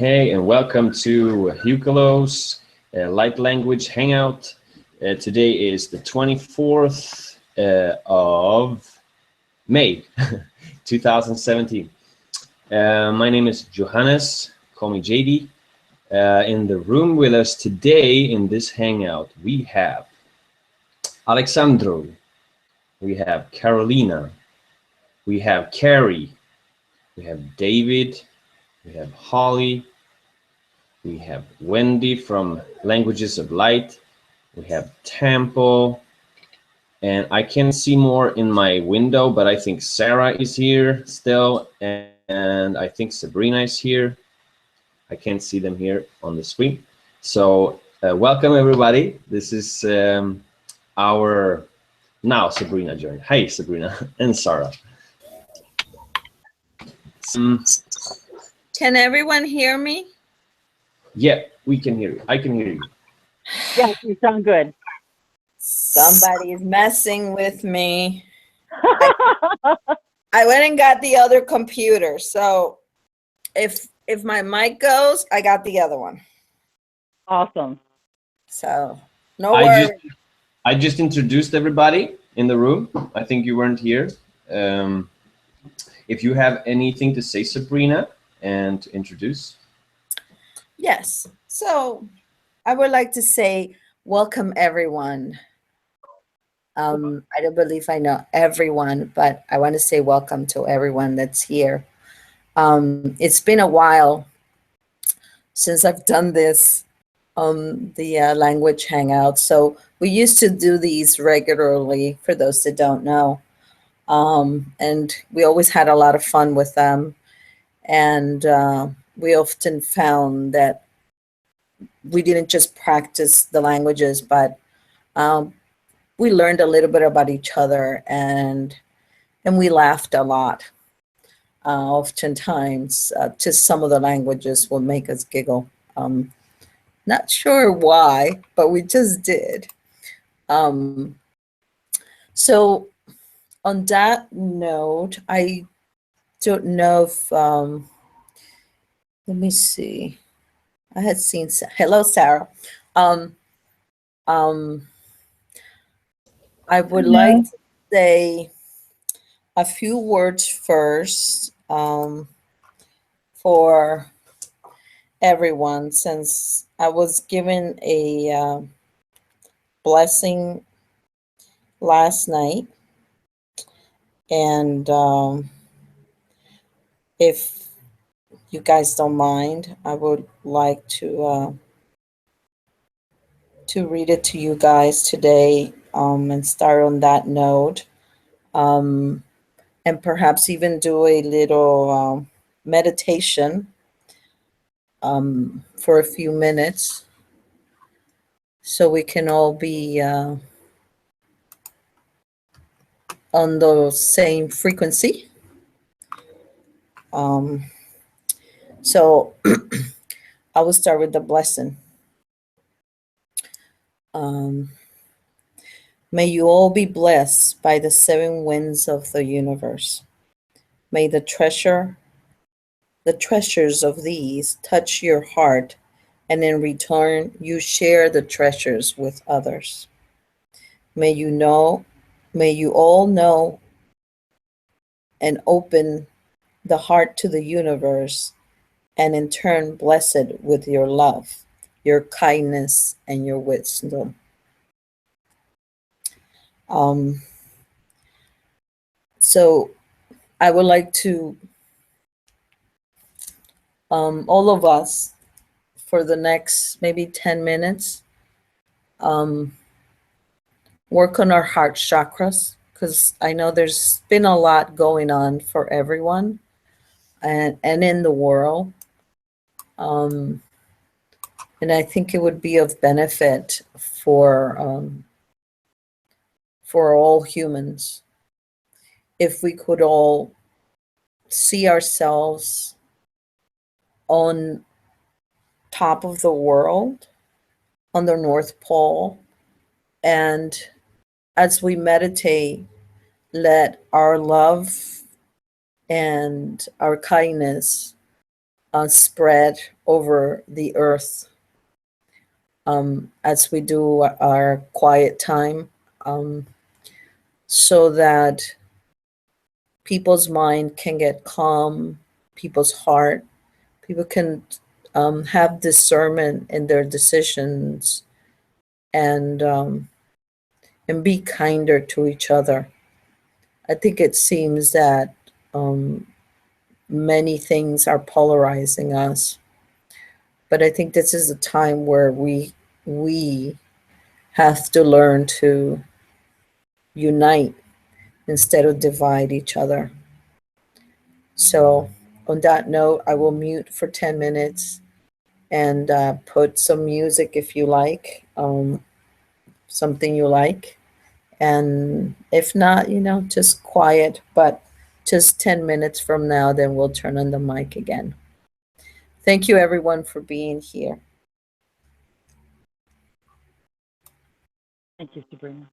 Hey, and welcome to Hucolo's Light Language Hangout. Today is the 24th of May, 2017. My name is Johannes, call me JD. In the room with us today in this hangout, we have Alexandro, we have Carolina, we have Carrie, we have David, we have Holly, we have Wendy from Languages of Light, we have Temple, and I can't see more in my window, but I think Sarah is here still, and I think Sabrina is here. I can't see them here on the screen. So welcome everybody. This is our, now Sabrina joined. Hi Sabrina and Sarah. Can everyone hear me? Yeah, we can hear you. I can hear you. Yeah, you sound good. Somebody's messing with me. I went and got the other computer. So if my mic goes, I got the other one. Awesome. So no worries. I just introduced everybody in the room. I think you weren't here. If you have anything to say, Sabrina, and to introduce. Yes. So I would like to say welcome everyone. I don't believe I know everyone, but I want to say welcome to everyone that's here. It's been a while since I've done this, the language hangout. So we used to do these regularly, for those that don't know. And we always had a lot of fun with them. And we often found that we didn't just practice the languages, but we learned a little bit about each other, and we laughed a lot. Oftentimes, just some of the languages will make us giggle. Not sure why, but we just did. So on that note, I don't know if, let me see. I had seen, hello, Sarah. I would like to say a few words first for everyone, since I was given a blessing last night. And if you guys don't mind, I would like to read it to you guys today, and start on that note, and perhaps even do a little meditation for a few minutes, so we can all be on the same frequency. So I will start with the blessing. May you all be blessed by the seven winds of the universe. May the treasures of these touch your heart, and in return, you share the treasures with others. May you all know and open the heart to the universe, and in turn blessed with your love, your kindness, and your wisdom. So I would like to, all of us, for the next maybe 10 minutes, work on our heart chakras, because I know there's been a lot going on for everyone and in the world. And I think it would be of benefit for all humans if we could all see ourselves on top of the world, on the North Pole, and as we meditate, let our love and our kindness spread over the earth as we do our quiet time, so that people's mind can get calm, people's heart, people can have discernment in their decisions, and be kinder to each other. I think it seems that many things are polarizing us, but I think this is a time where we have to learn to unite instead of divide each other. So, on that note, I will mute for 10 minutes and put some music if you like, something you like. And if not, just quiet, but just 10 minutes from now, then we'll turn on the mic again. Thank you, everyone, for being here. Thank you, Sabrina.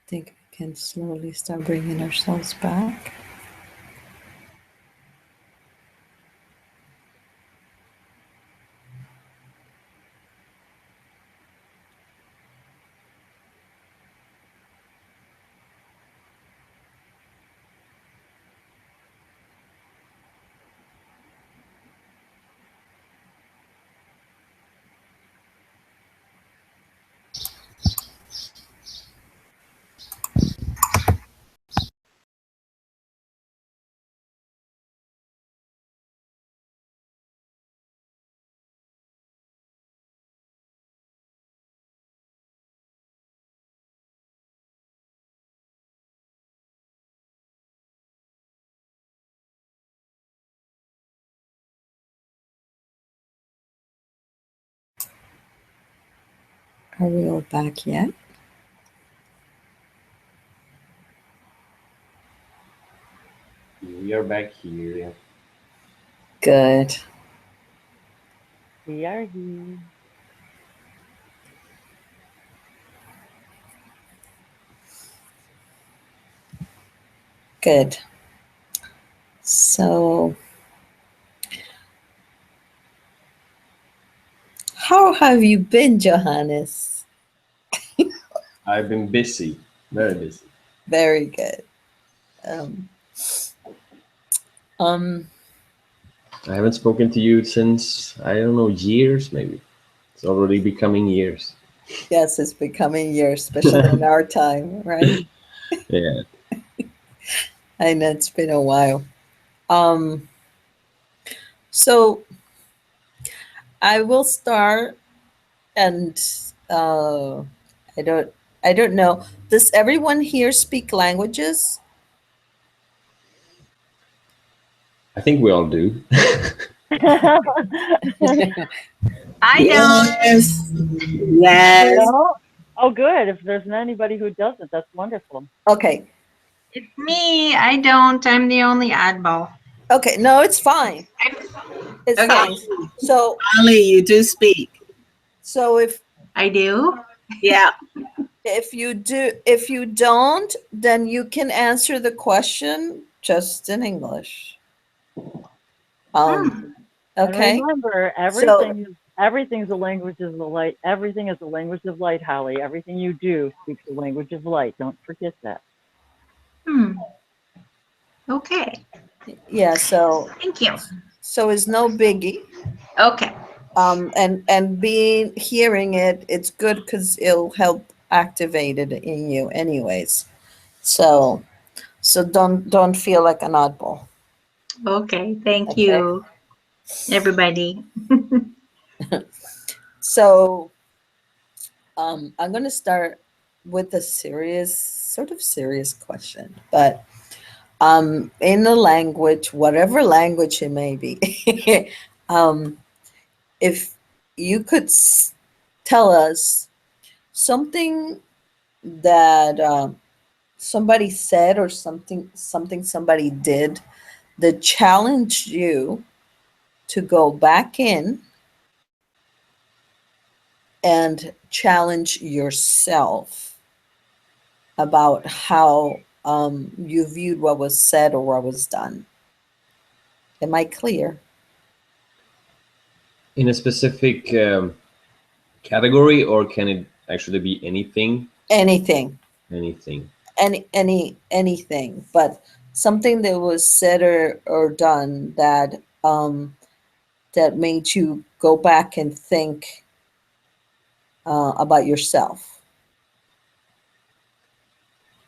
think we can slowly start bringing ourselves back. Are we all back yet? We are back here. Good. We are here. Good. So, how have you been, Johannes? I've been busy, very busy. Very good. I haven't spoken to you since, I don't know, years maybe. It's already becoming years. Yes, it's becoming years, especially in our time, right? Yeah. I know it's been a while. So I will start, and I don't know. Does everyone here speak languages? I think we all do. I Yes. Yes. No? Oh, good. If there's anybody who doesn't, that's wonderful. Okay. It's me. I don't. I'm the only oddball. Okay. No, it's fine. It's Okay. fine. So Only you do speak. so I do. Yeah. if you don't, then you can answer the question just in English. Hmm. Okay. And remember, everything's a language of the light. Everything is a language of light, Holly. Everything you do speaks the language of light. Don't forget that. Hmm. Okay. Yeah. So Thank you. it's no biggie. Okay. And hearing it, it's good because it'll help activate it in you anyways. So don't feel like an oddball. Okay. Thank Okay. you, everybody. So I'm gonna start with a sort of serious question, but in the language, whatever language it may be, if you could tell us something that somebody said or something somebody did that challenged you to go back in and challenge yourself about how you viewed what was said or what was done. Am I clear? In a specific category, or can it actually be anything? Anything. Anything. Anything, but something that was said or done that that made you go back and think about yourself.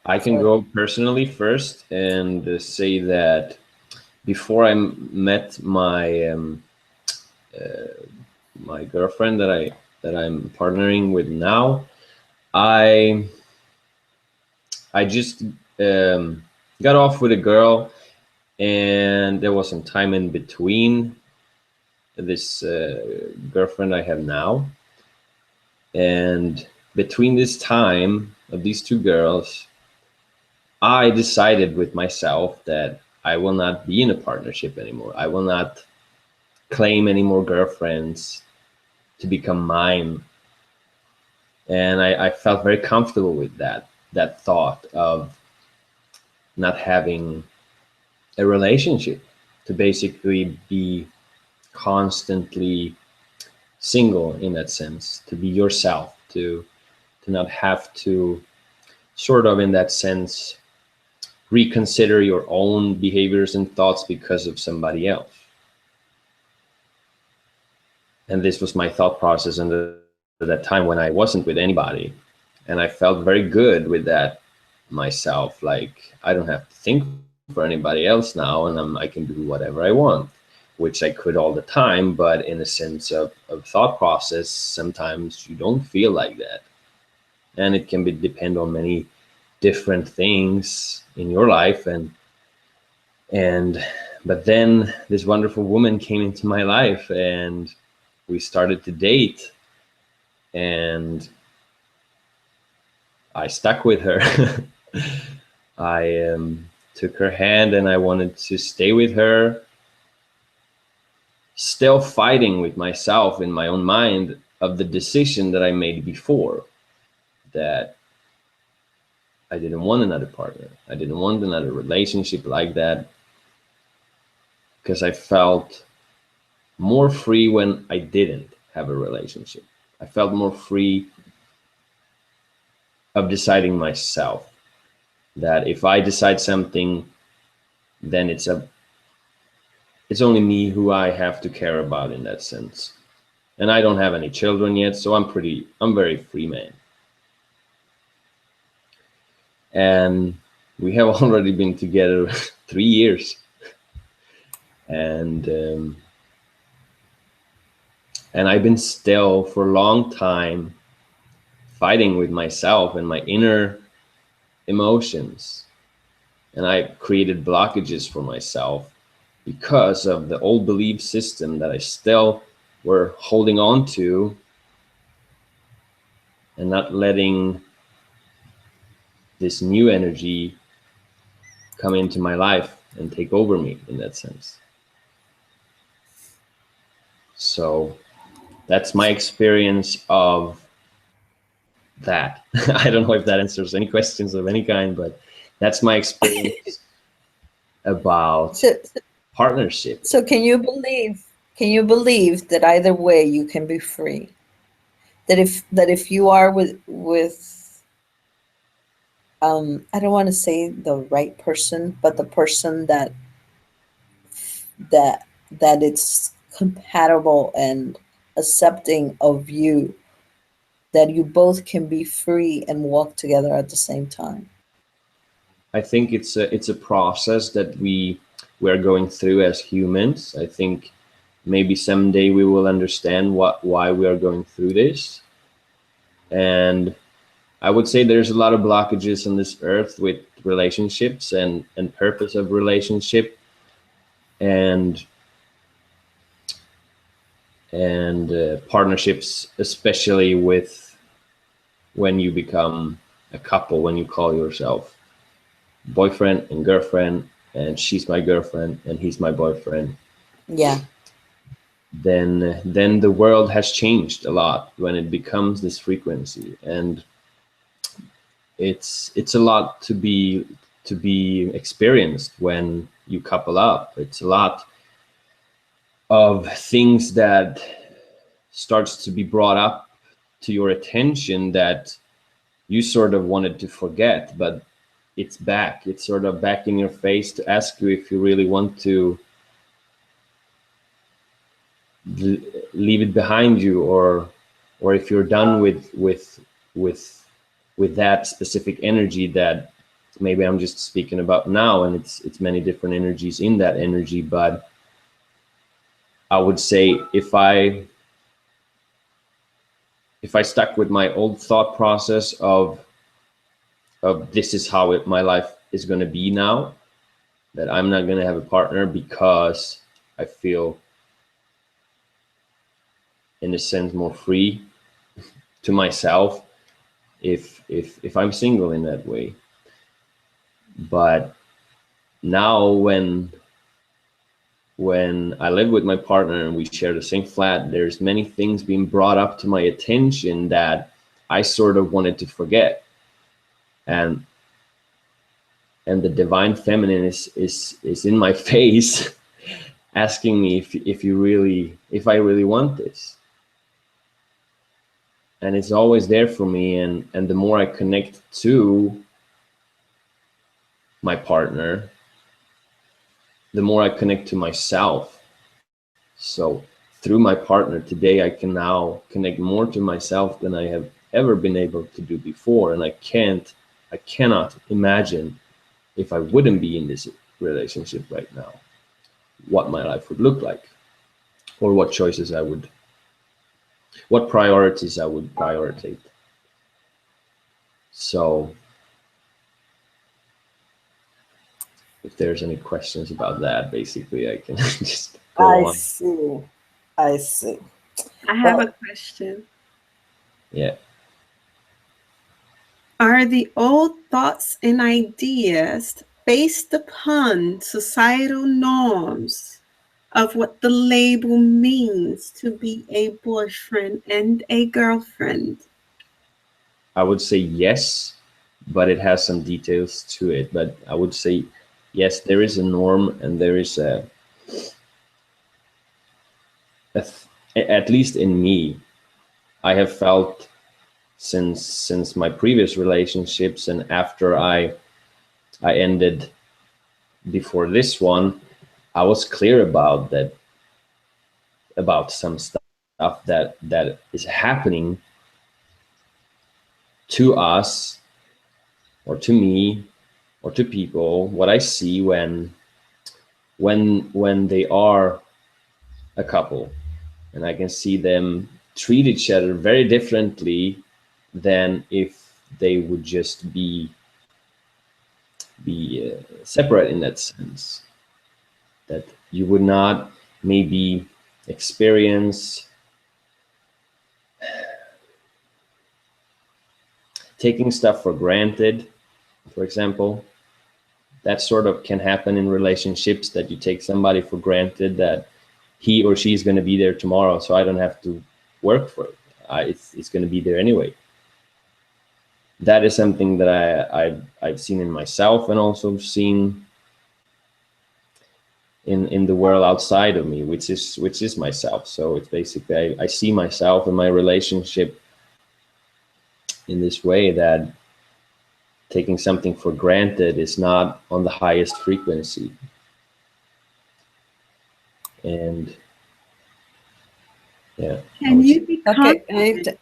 I can go personally first and say that before I met my my girlfriend that I'm partnering with now, I just got off with a girl, and there was some time in between this girlfriend I have now, and between this time of these two girls, I decided with myself that I will not be in a partnership anymore. I will not claim any more girlfriends to become mine. And I felt very comfortable with that that thought of not having a relationship, to basically be constantly single in that sense, to be yourself, to not have to sort of in that sense reconsider your own behaviors and thoughts because of somebody else. And this was my thought process at that time when I wasn't with anybody, and I felt very good with that myself. Like, I don't have to think for anybody else now, and I can do whatever I want, which I could all the time. But in a sense of thought process, sometimes you don't feel like that, and it can depend on many different things in your life. But then this wonderful woman came into my life, and we started to date, and I stuck with her. I took her hand, and I wanted to stay with her, still fighting with myself in my own mind of the decision that I made before, that I didn't want another partner. I didn't want another relationship like that, because I felt more free when I didn't have a relationship. I felt more free of deciding myself, that if I decide something, then it's only me who I have to care about in that sense. And I don't have any children yet, so I'm very free man. And we have already been together 3 years. And I've been still for a long time fighting with myself and my inner emotions. And I created blockages for myself because of the old belief system that I still were holding on to, and not letting this new energy come into my life and take over me in that sense. So that's my experience of that. I don't know if that answers any questions of any kind, but that's my experience about partnership. So can you believe that either way you can be free? That if you are with I don't want to say the right person, but the person that it's compatible and accepting of you, that you both can be free and walk together at the same time? I think it's a process that we're going through as humans. I think maybe someday we will understand why we are going through this. And I would say there's a lot of blockages on this earth with relationships and purpose of relationship, and partnerships, especially with when you become a couple, when you call yourself boyfriend and girlfriend, and she's my girlfriend and he's my boyfriend. Yeah. Then the world has changed a lot when it becomes this frequency, and it's a lot to be experienced when you couple up. It's a lot of things that starts to be brought up to your attention that you sort of wanted to forget, but it's back. It's sort of back in your face to ask you if you really want to leave it behind you, or if you're done with that specific energy that maybe I'm just speaking about now. And it's many different energies in that energy. But I would say if I stuck with my old thought process of this is how my life is going to be now, that I'm not going to have a partner because I feel in a sense more free to myself if I'm single in that way. But now when I live with my partner and we share the same flat, there's many things being brought up to my attention that I sort of wanted to forget. and the divine feminine is in my face, asking me if I really want this. And it's always there for me, and the more I connect to my partner, the more I connect to myself. So through my partner today, I can now connect more to myself than I have ever been able to do before. And I cannot imagine, if I wouldn't be in this relationship right now, what my life would look like, or what choices what priorities I would prioritize. So if there's any questions about that, basically I can just go on. I see. I have a question. Yeah. Are the old thoughts and ideas based upon societal norms of what the label means to be a boyfriend and a girlfriend? I would say yes, but it has some details to it. But I would say yes, there is a norm, and there is at least in me, I have felt since my previous relationships, and after I ended before this one, I was clear about that, about some stuff that is happening to us, or to me, or to people, what I see when they are a couple, and I can see them treat each other very differently than if they would just be separate, in that sense, that you would not maybe experience taking stuff for granted, for example. That sort of can happen in relationships, that you take somebody for granted, that he or she is going to be there tomorrow, so I don't have to work for it. It's going to be there anyway. That is something that I've seen in myself, and also seen in the world outside of me, which is myself. So it's basically, I see myself in my relationship in this way, that taking something for granted is not on the highest frequency. And yeah. Can you be confident Okay.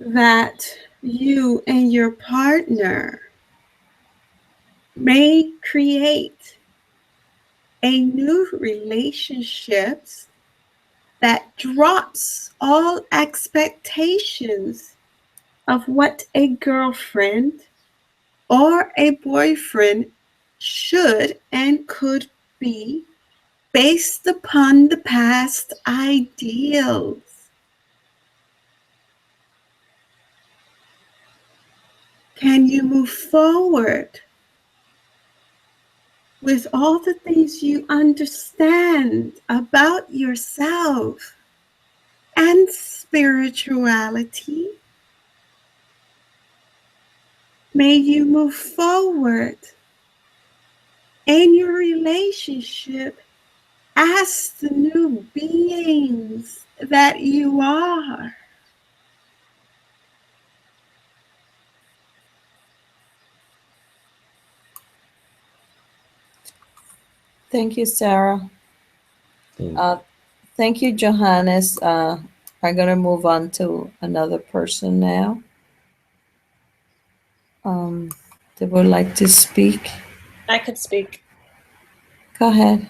that you and your partner may create a new relationships that drops all expectations of what a girlfriend or a boyfriend should and could be, based upon the past ideals? Can you move forward with all the things you understand about yourself and spirituality? May you move forward in your relationship as the new beings that you are. Thank you, Sarah. Thank you, Johannes. I'm going to move on to another person now. They would like to speak. I could speak. Go ahead.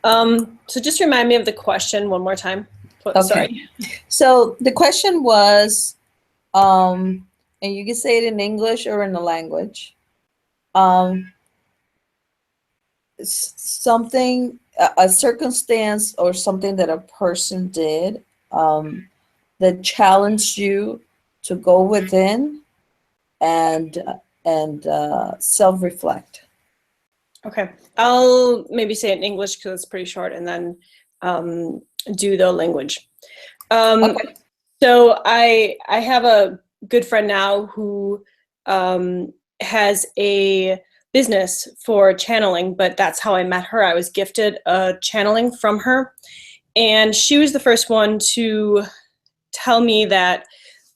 So just remind me of the question one more time. Okay. Sorry. So the question was, and you can say it in English or in a language. Something, a circumstance or something that a person did that challenged you to go within and self-reflect. Okay. I'll maybe say it in English because it's pretty short, and then do the language. Okay. So I have a good friend now who has a business for channeling, but that's how I met her. I was gifted a channeling from her, and she was the first one to tell me that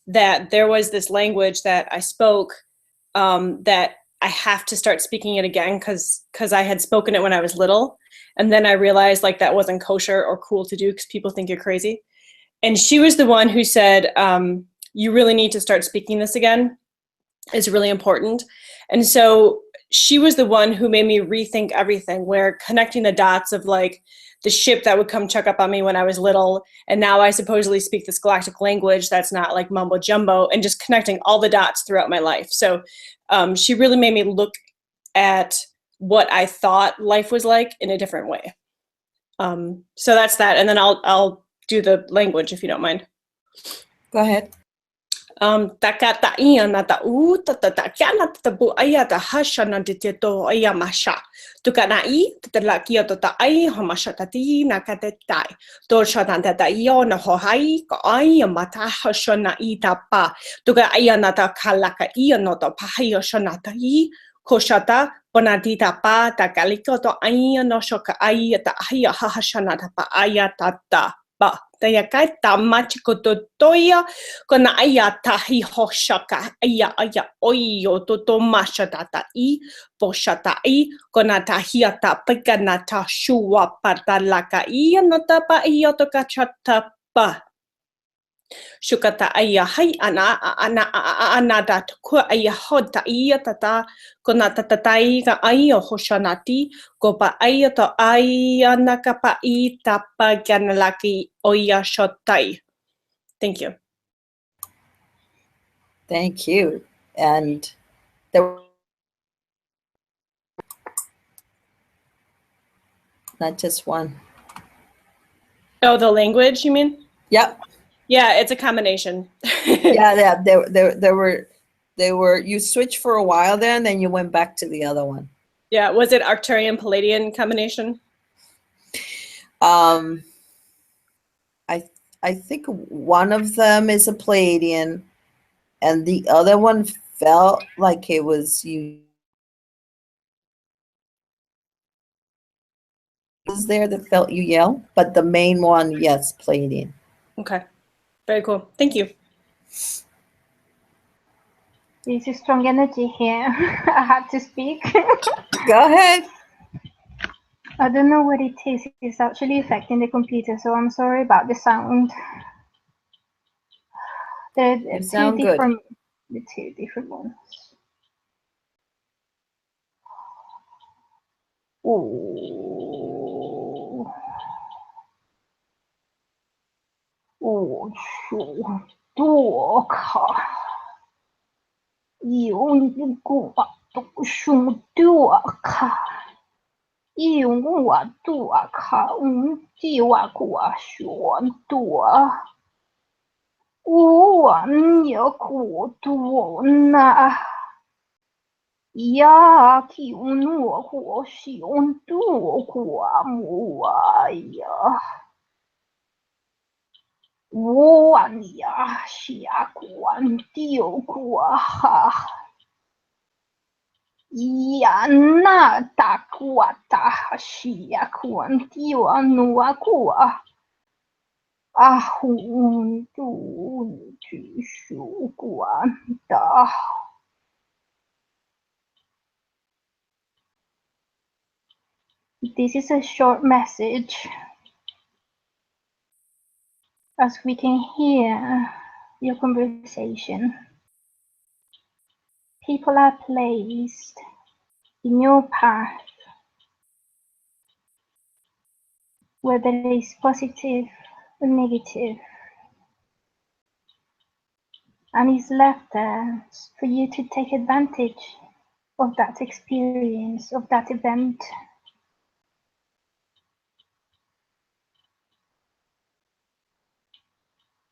there was this language that I spoke, that I have to start speaking it again because I had spoken it when I was little, and then I realized like that wasn't kosher or cool to do because people think you're crazy. And she was the one who said, you really need to start speaking this again. It's really important. And so she was the one who made me rethink everything, where connecting the dots of like the ship that would come check up on me when I was little, and now I supposedly speak this galactic language that's not like mumbo jumbo, and just connecting all the dots throughout my life. So she really made me look at what I thought life was like in a different way. So that's that. And then I'll do the language if you don't mind. Go ahead. Takata iya na ta u ta kya na ta bu aya ta hasha na te to aya masha tukana I te la kia to ta ai ho masha ta ti na ka te tai to sha ta ta io na ho hai ko ai mata hasha na I ta pa tuka aya na ta kalaka I no to pa hai hasha na ta I ko shata ponati ta pa ta kaliko to ai no shoka ai ta ai ha hasha na ta pa aya ta pa Taya kai ta machiko to toya kona aya tahi hoshaka aya oyo to masha tata I poshata I kona tahia ta pekana ta shua patalaka I no tapa I to kachata pa shukata aya hai ana dat ko aya hota I tata kona tatatai ka aya hoshanati ko pa aya to aya nakapa I tapa ganalaki oya shotai. Thank you. Thank you. And there, not just one. Oh, the language, you mean? Yep. Yeah, it's a combination. Yeah. They were. You switched for a while there, and then you went back to the other one. Yeah, was it Arcturian Pleiadian combination? I think one of them is a Pleiadian, and the other one felt like it was you. Was there that felt Yahyel, but the main one, yes, Pleiadian. Okay, very cool. Thank you. There's a strong energy here. I had to speak. Go ahead. I don't know what it is. It's actually affecting the computer, so I'm sorry about the sound. There are sound good. The two different ones. Oh. Oh, sure. Doka. Yung gua to shung doka. Yung gua doka. Jiwa gua shuan doa. Yo ku na. Ya ki unu ho shi un du kwa mua ya. Ya xia guan diu gua ha. Ya na da gua da xia guan diu anua gua. Hun du ju shu guan da. This is a short message. As we can hear your conversation, people are placed in your path, whether it's positive or negative, and it's left there for you to take advantage of that experience, of that event.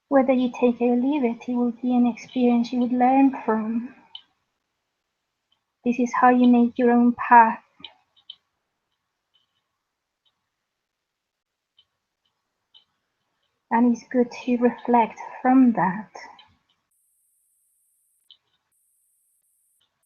Whether you take it or leave it, it will be an experience you would learn from. This is how you make your own path. And it's good to reflect from that.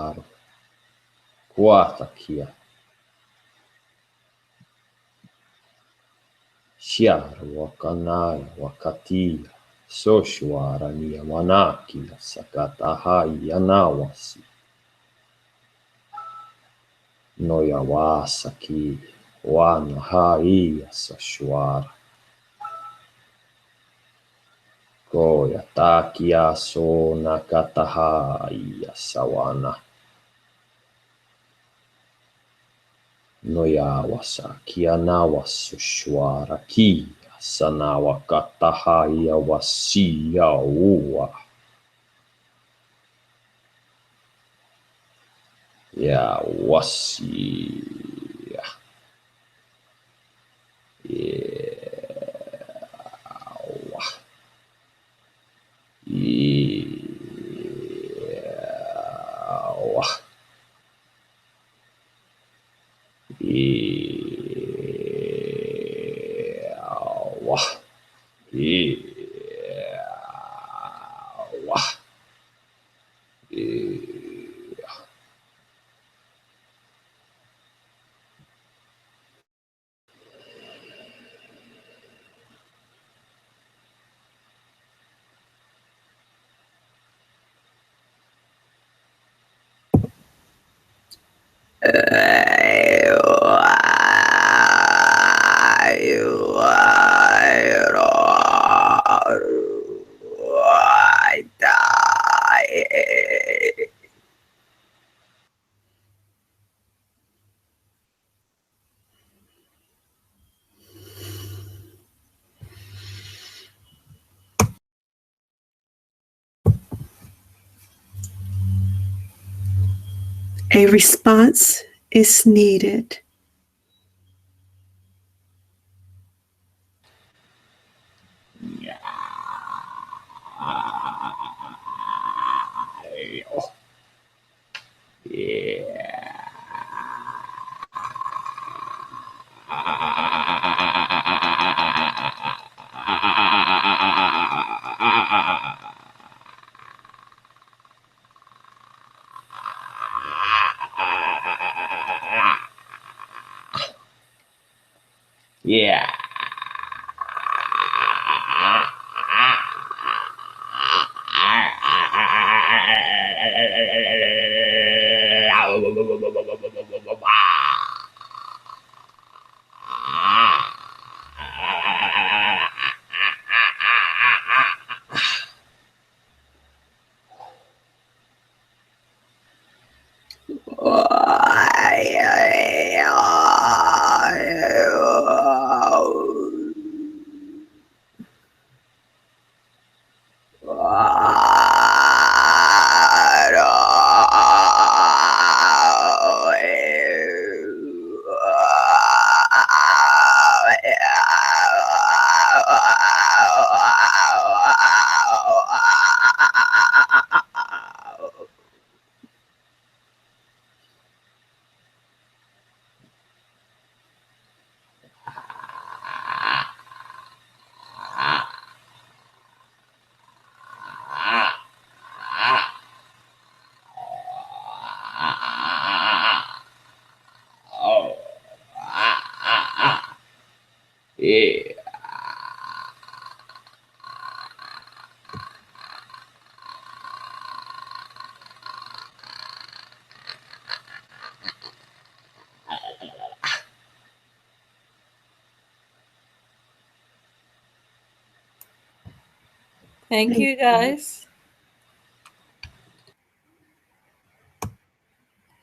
Shiaro. Kuatakia. Shiaro wakanai wakatia. Soshuara ni manakia sakatahai yanawasi. Noyawasaki wana hai sashuara. Koya takia so nakatahai sawana. Noyawasa kianawasushuara kia sanawakatahaya wasia ua. Ya wasia. Yawa. Yawa. Yawa. Yawa. A response is needed. Yeah. Thank you, guys.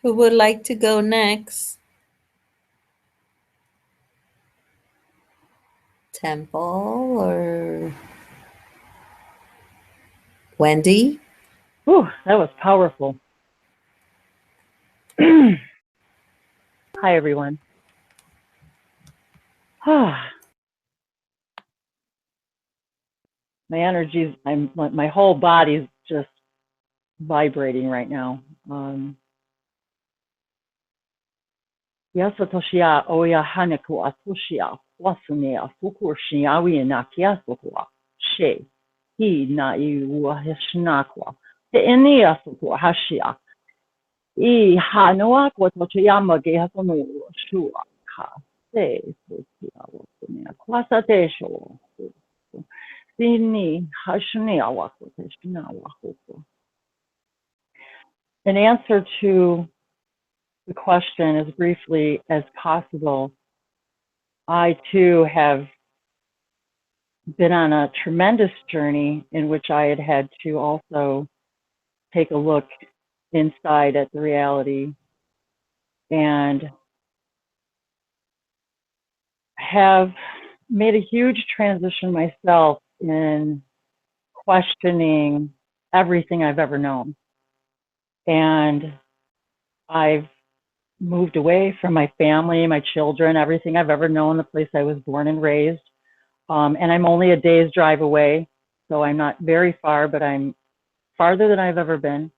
Who would like to go next? Temple or Wendy? Whew, that was powerful. Hi, everyone. My energies, my whole body's just vibrating right now. Yasatoshia oya haneku atoshia wasunea fukushia wina kiasukua she he na iwa hishnakwa te enia sukua hashia I hanoa kwa tochiyama ge hasonu shua ka se sotia wasunea kwasa tesho sini hashnia wakoteshina wakoto. In answer to the question as briefly as possible, I too have been on a tremendous journey in which I had to also take a look inside at the reality and have made a huge transition myself in questioning everything I've ever known. And I've moved away from my family, my children, everything I've ever known, the place I was born and raised. And I'm only a day's drive away, so I'm not very far, but I'm farther than I've ever been.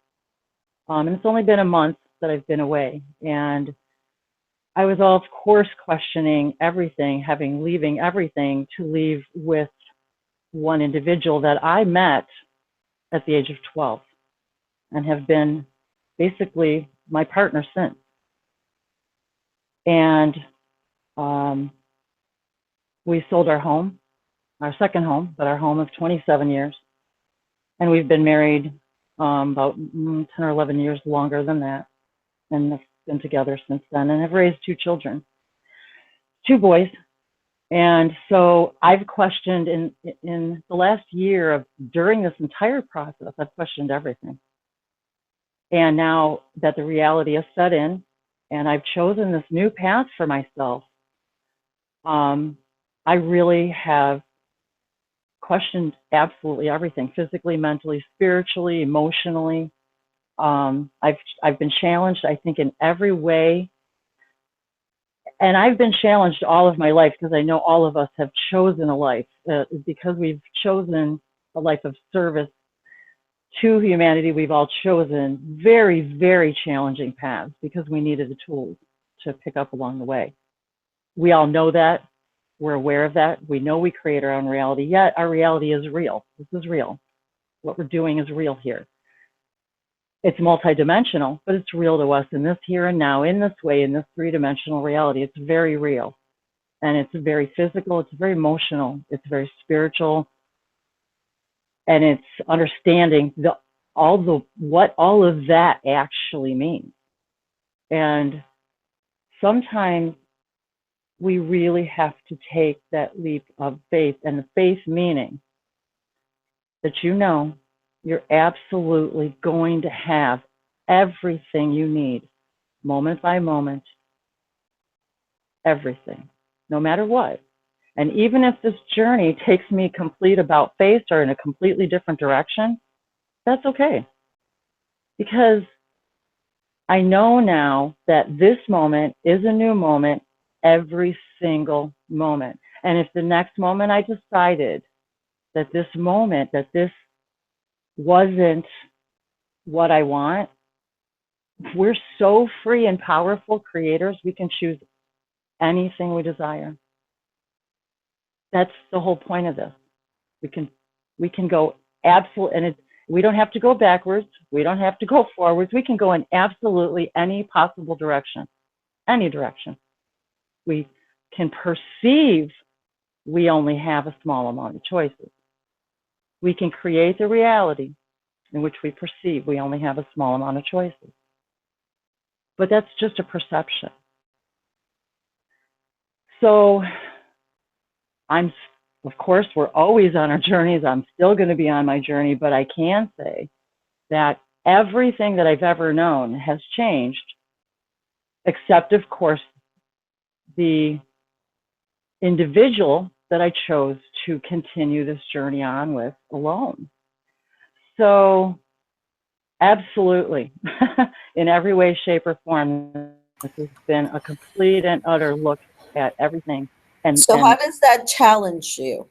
And it's only been a month that I've been away. And I was, of course, questioning everything, leaving everything to leave with one individual that I met at the age of 12 and have been basically my partner since. And we sold our home, our second home, but our home of 27 years. And we've been married about 10 or 11 years longer than that. And have been together since then and have raised 2 children, 2 boys. And so I've questioned in the last year during this entire process, I've questioned everything. And now that the reality has set in and I've chosen this new path for myself, I really have questioned absolutely everything, physically, mentally, spiritually, emotionally. I've been challenged, I think, in every way. And I've been challenged all of my life because I know all of us have chosen a life because we've chosen a life of service to humanity. We've all chosen very, very challenging paths because we needed the tools to pick up along the way. We all know that. We're aware of that. We know we create our own reality, yet our reality is real. This is real. What we're doing is real here. It's multidimensional, but it's real to us in this here and now, in this way, in this 3-dimensional reality. It's very real. And it's very physical, it's very emotional, it's very spiritual. And it's understanding what all of that actually means. And sometimes we really have to take that leap of faith, and the faith meaning that you're absolutely going to have everything you need, moment by moment, everything, no matter what. And even if this journey takes me complete about face or in a completely different direction, that's okay. Because I know now that this moment is a new moment every single moment. And if the next moment I decided that this moment, that this wasn't what I want, we're so free and powerful creators, we can choose anything we desire. That's the whole point of this. We can go absolutely, and we don't have to go backwards. We don't have to go forwards. We can go in absolutely any possible direction, any direction. We can perceive we only have a small amount of choices. We can create the reality in which we perceive. We only have a small amount of choices. But that's just a perception. So of course, we're always on our journeys. I'm still going to be on my journey, but I can say that everything that I've ever known has changed, except, of course, the individual that I chose to continue this journey on with alone. So absolutely, in every way, shape, or form, this has been a complete and utter look at everything. So how does that challenge you?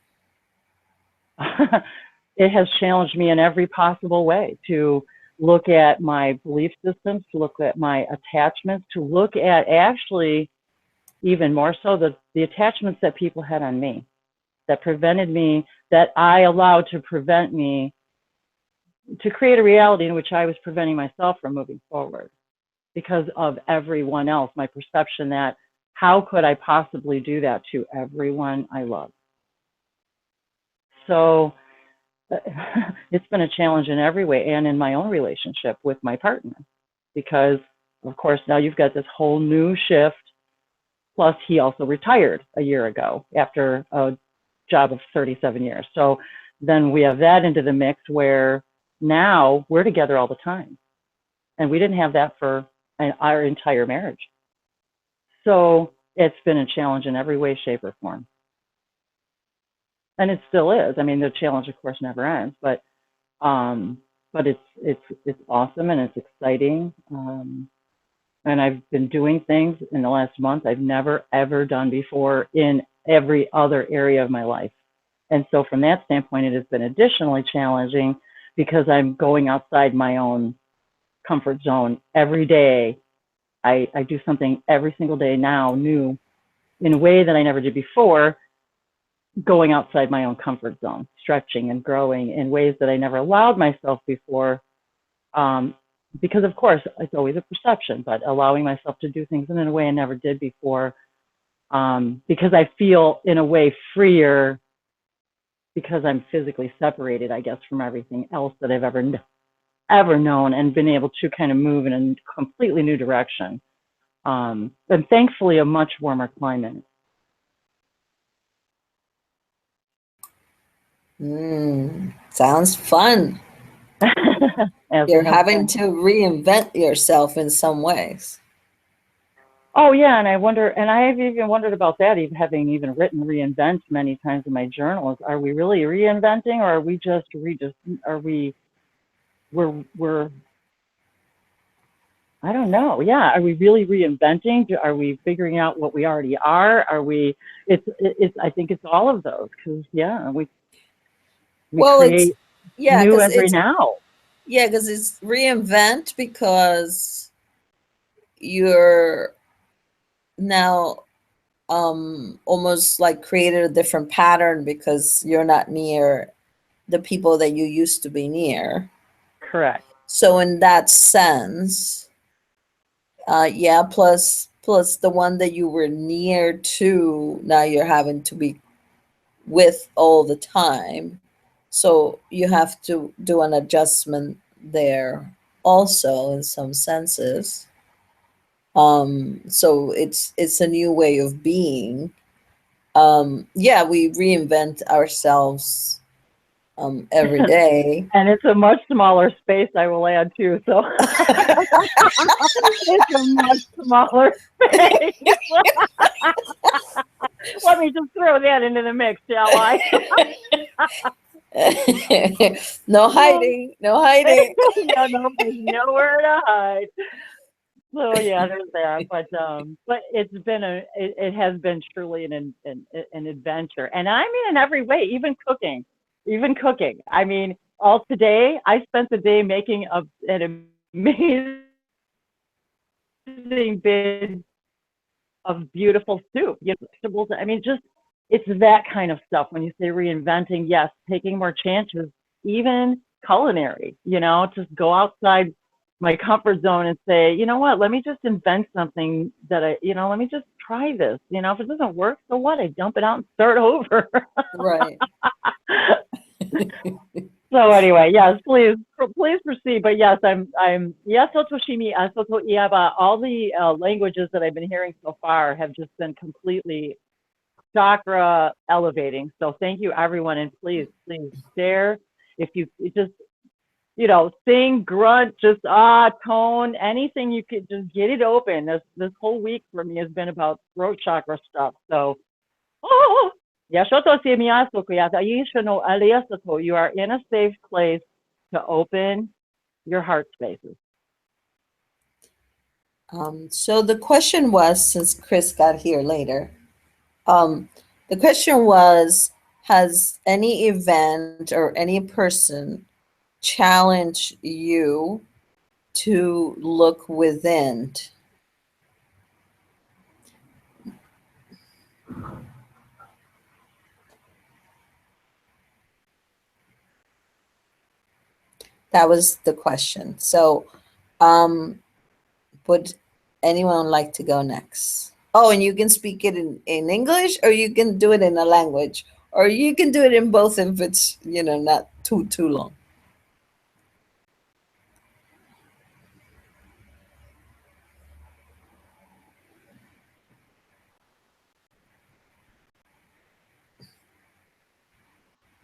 It has challenged me in every possible way, to look at my belief systems, to look at my attachments, to look at, actually, even more so, the attachments that people had on me, that prevented me, that I allowed to prevent me, to create a reality in which I was preventing myself from moving forward because of everyone else, my perception that, how could I possibly do that to everyone I love? So it's been a challenge in every way, and in my own relationship with my partner, because of course now you've got this whole new shift. Plus he also retired a year ago after a job of 37 years. So then we have that into the mix, where now we're together all the time, and we didn't have that for our entire marriage. So it's been a challenge in every way, shape, or form. And it still is. I mean, the challenge, of course, never ends, but it's awesome and it's exciting. And I've been doing things in the last month I've never, ever done before in every other area of my life. And so from that standpoint, it has been additionally challenging because I'm going outside my own comfort zone every day. I do something every single day now new in a way that I never did before, going outside my own comfort zone, stretching and growing in ways that I never allowed myself before. Because of course, it's always a perception, but allowing myself to do things in a way I never did before, because I feel in a way freer, because I'm physically separated, I guess, from everything else that I've ever known, and been able to kind of move in a completely new direction. And thankfully a much warmer climate. Sounds fun. You're having to reinvent yourself in some ways. Oh yeah, and I wonder, and I've even wondered about that, even having even written reinvent many times in my journals. Are we really reinventing, or are we just we're I don't know. Yeah, are we really reinventing? Are we figuring out what we already are? Are we? It's. I think it's all of those, because yeah, we create new every now. Yeah, because it's reinvent because you're now almost like created a different pattern because you're not near the people that you used to be near. Correct. So in that sense, yeah, plus the one that you were near to, now you're having to be with all the time. So you have to do an adjustment there also in some senses. So it's a new way of being. Yeah, we reinvent ourselves every day. And it's a much smaller space, I will add too. So it's a much smaller space. Let me just throw that into the mix, shall I? No hiding, no hiding. No, there's nowhere to hide. So yeah, there's that. But it has been truly an adventure, and I mean in every way, even cooking. I mean, all today I spent the day making an amazing bit of beautiful soup, vegetables. I mean, just it's that kind of stuff. When you say reinventing, yes, taking more chances, even culinary. Just go outside my comfort zone and say, you know what, let me just invent something that let me just try this. If it doesn't work, so what? I dump it out and start over. Right. So anyway, yes, please proceed. But yes, I'm Yasotoshimi Asoto Iaba. All the languages that I've been hearing so far have just been completely chakra elevating. So thank you, everyone, and please share. If you just sing, grunt, just tone, anything you could, just get it open. This whole week for me has been about throat chakra stuff. So, you are in a safe place to open your heart spaces. So the question was, since Chris got here later, the question was, has any event or any person challenged you to look within? That was the question. So would anyone like to go next? Oh, and you can speak it in English, or you can do it in a language, or you can do it in both if it's, not too long.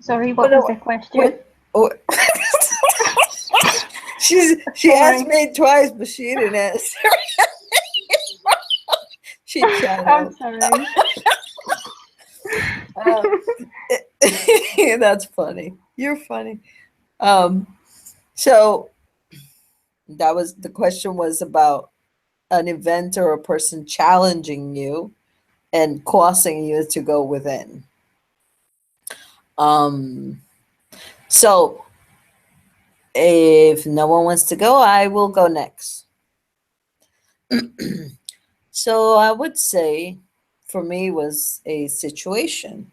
Sorry, what was the question? She asked me twice, but she didn't answer. She channeled. I'm sorry. That's funny. You're funny. So the question was about an event or a person challenging you and causing you to go within. So if no one wants to go, I will go next. So I would say for me was a situation.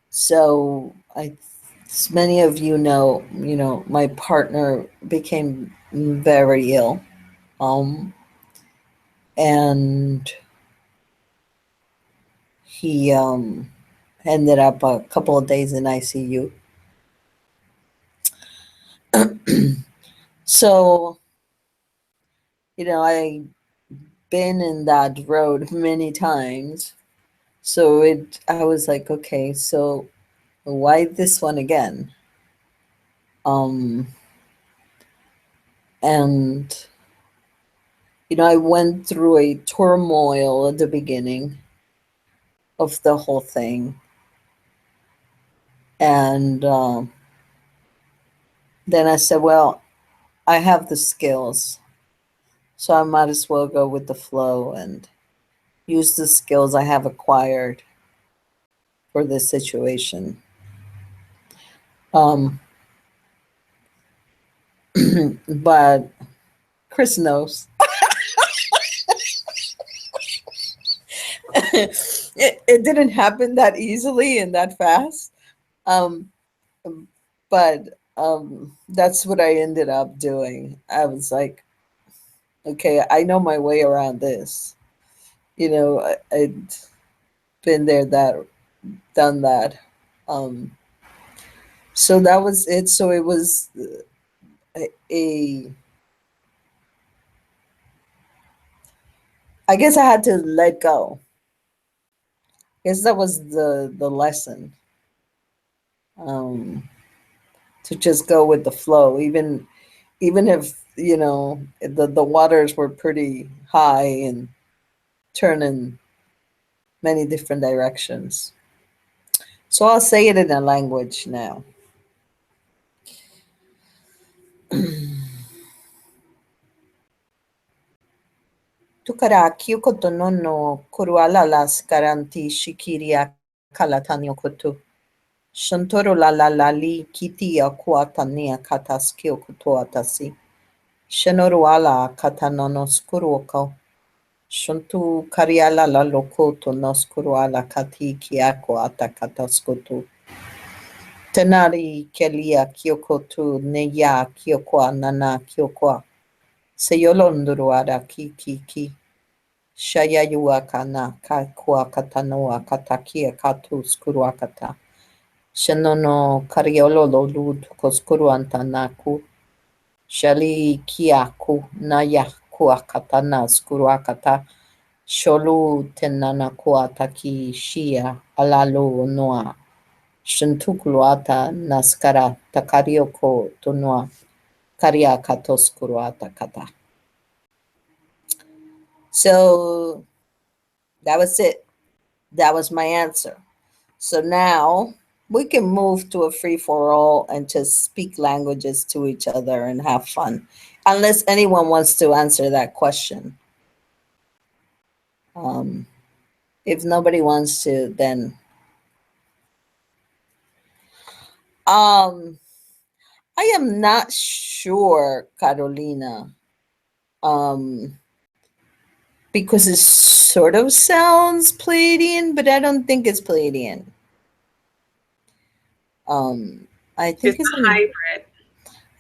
So as many of you know, my partner became very ill. And he ended up a couple of days in ICU. So, I've been in that road many times. So I was like, okay, so why this one again? And, I went through a turmoil at the beginning of the whole thing. And then I said, well, I have the skills, so I might as well go with the flow and use the skills I have acquired for this situation. But Chris knows. It didn't happen that easily and that fast. But that's what I ended up doing. I was like, okay, I know my way around this. I'd been there, done that. So that was it. So it was I guess I had to let go. I guess that was the lesson. To just go with the flow, even if the waters were pretty high and turning many different directions. So I'll say it in a language now. Tukara kyukoto no kuruala las garanti shikiria kalatanyo kotu. Shantoro la li kitia kuatania kataskio kutuatasi. Shenoruala katanonos kuruoko. Shuntu kariala la lokoto nos kuruala kati kiako atakataskotu. Tenari kelia kyokotu neya kyokwa nana kyokwa. Seyolonduruada ki. Shayayuakana kakwa katanoa katakia katu skuruakata. Shanono kariololo lud koskuruantanaku. Shali kiaku naya kuakatana skuruakata. Sholu tenana kuataki shia alalu noa. Shintukuluata naskara takarioko tunua. Kariakatoskuruata kata. So that was it. That was my answer. So now we can move to a free-for-all and just speak languages to each other and have fun. Unless anyone wants to answer that question. If nobody wants to, then I am not sure, Carolina. Because it sort of sounds Pleiadian, but I don't think it's Pleiadian. I think It's a hybrid.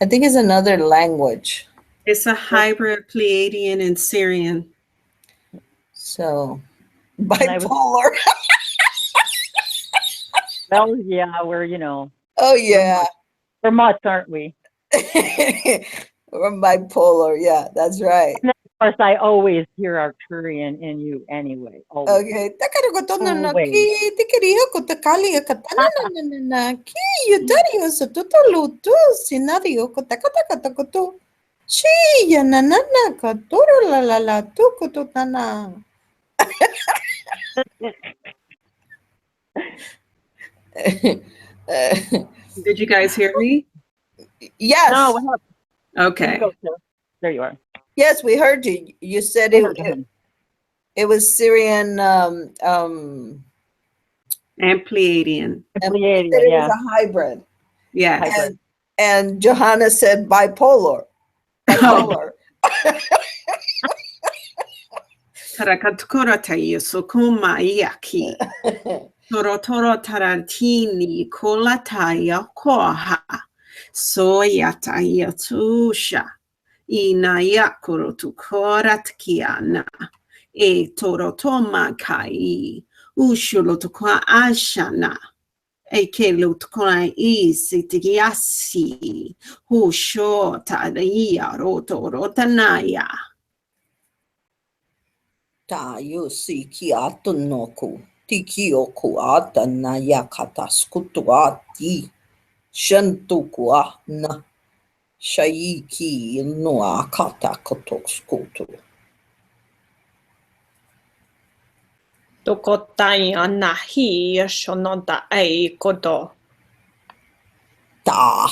I think it's another language. It's a hybrid Pleiadian and Sirian. So bipolar. Well, yeah, we're, Oh yeah. we're mutts, aren't we? We're bipolar. Yeah, that's right. And then, of course, I always hear Arcturian in you anyway. Always. Okay. Takaragotono Always. ki tikiriyo ko takali katana na ki yudario sa tutulutu scenario ko takatakato. Shi yananana katoro la tukututana. Did you guys hear me? Yes. No, what happened? Okay. There you are. Yes, we heard you. You said it was Syrian And Pleiadian. Pleiadian, it yeah. was a hybrid. Yeah. Hybrid. And Johanna said bipolar. Bipolar. Tarakatukura tayo sukuma iaki. Toro taratini kolataya koha. Soyataya tusha. Inayakuro tukoratkiana. E toro toma kai. Ushulo tukwa ashana. Eke lutkwa isitigiasi. Husho tadaya roto rotanaya. Ta yusi ki atunoku. Tikioku atana yakata skutuati. Shantukua na. Shaiki no akata kotoskutu. Tokotaya nahi shonota ai koto. Ta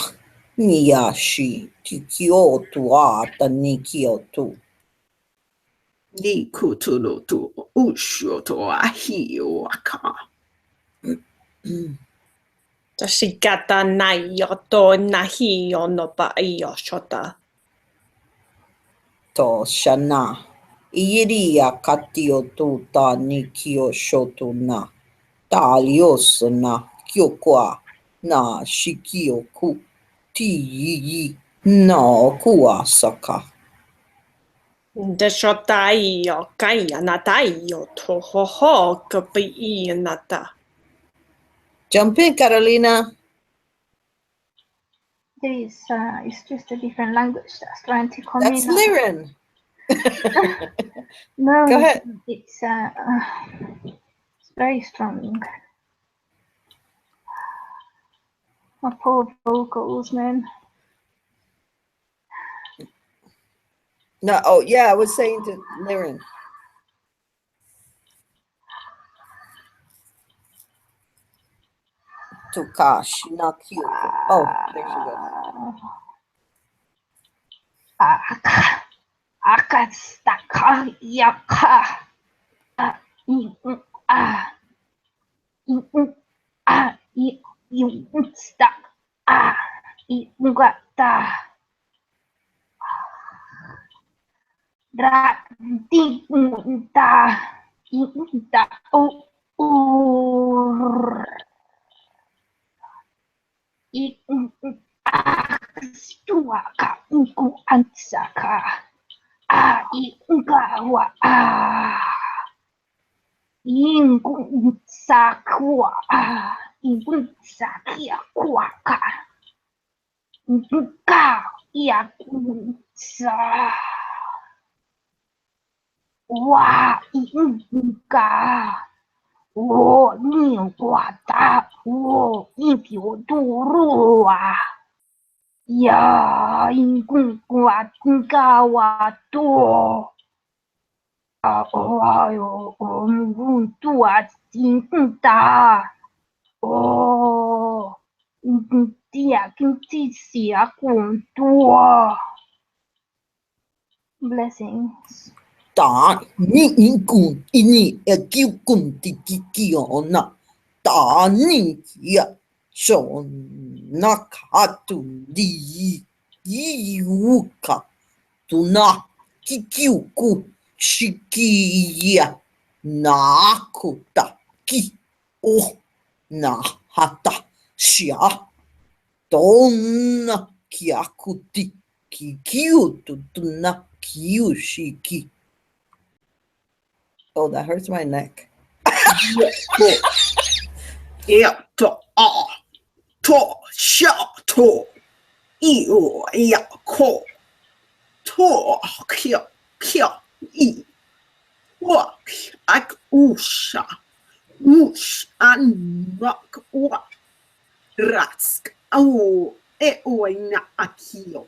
niyashi tikiotu ata nikiotu. Ni kutulotu ushoto ahiwaka. Tashikata nayoto nahi onopa ayoshota. To shana. Iria katiotu ta nikio shotu na. Ta aliosu na kyokwa na shikioku. Ti no kuasaka. Deshotaio kaya nataio tohoho kapi nata. Jump in, Carolina. It's just a different language that's trying to come That's in. Lyran. No, Go ahead. it's very strong. My poor vocals, man. No, oh yeah, I was saying to Lyran. Tukash, not cute. Oh, there she goes. Akastaka yaka. Stuck. Stuaka unku ansaka. Ingawa ingun sakwa ingun sakia kwaka inga yakun sa wa inga wo ni kwata wo inpyo durua ya ingun kwata wa tua tinta dia sia tua blessings. Ta ni inkun ini kun tikiona ta ni ya so nakatu di yuka tuna kikiuku shikiya nakuta ki o na hata shia donna kiakuti kikiutu tuna kiushiki. Oh, that hurts my neck. To sha to io ya ko to kya I wa ak usha ush anak wa rask au e oina akio.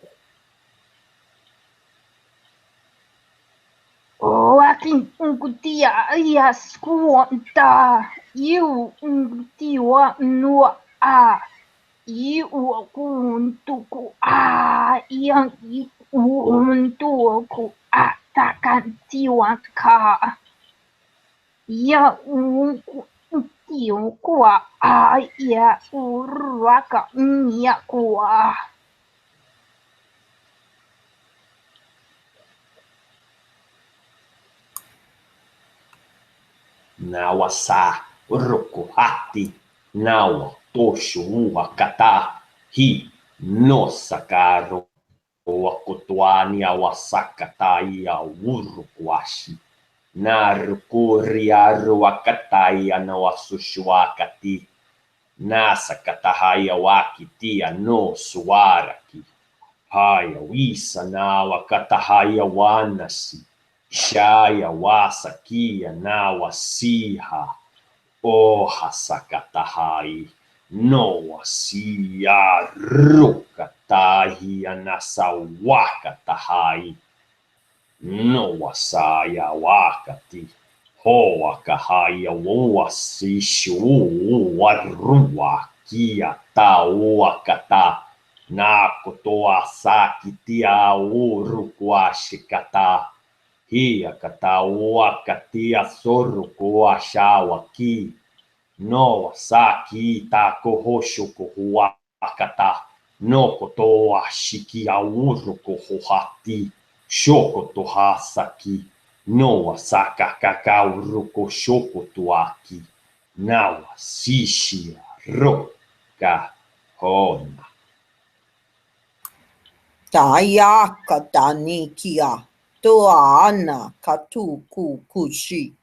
Aking ungutia ya squanta you ungutia no you kuntuku yang untuku takantiwaka ya ungutia ya uraka nyakwa. Nawa sa uruku hati nawa toshu ua kata hi no sakaro wakutwani awasakata ia uruku ashi narukuri aruakatai anawasushuakati nasakata haya wakitia no suaraki haya wisa nawakata haya wanasi Shaya wasakia na wasiha o hasakatahai no wasia rukatahi anasawakatahai no wasaya wakati ho wakahaya wasishu warua kia ta wakata na kutoa sakitia urukwashikata Hia kataua katia soruku ashawa ki no wasaki tako hosho kuhua kata no kotoa shiki auru kuhati shoko tohasaki no wasaka kakauruko shoko tuaki na wasishia roka hona Taya katanikia toana katuku kushi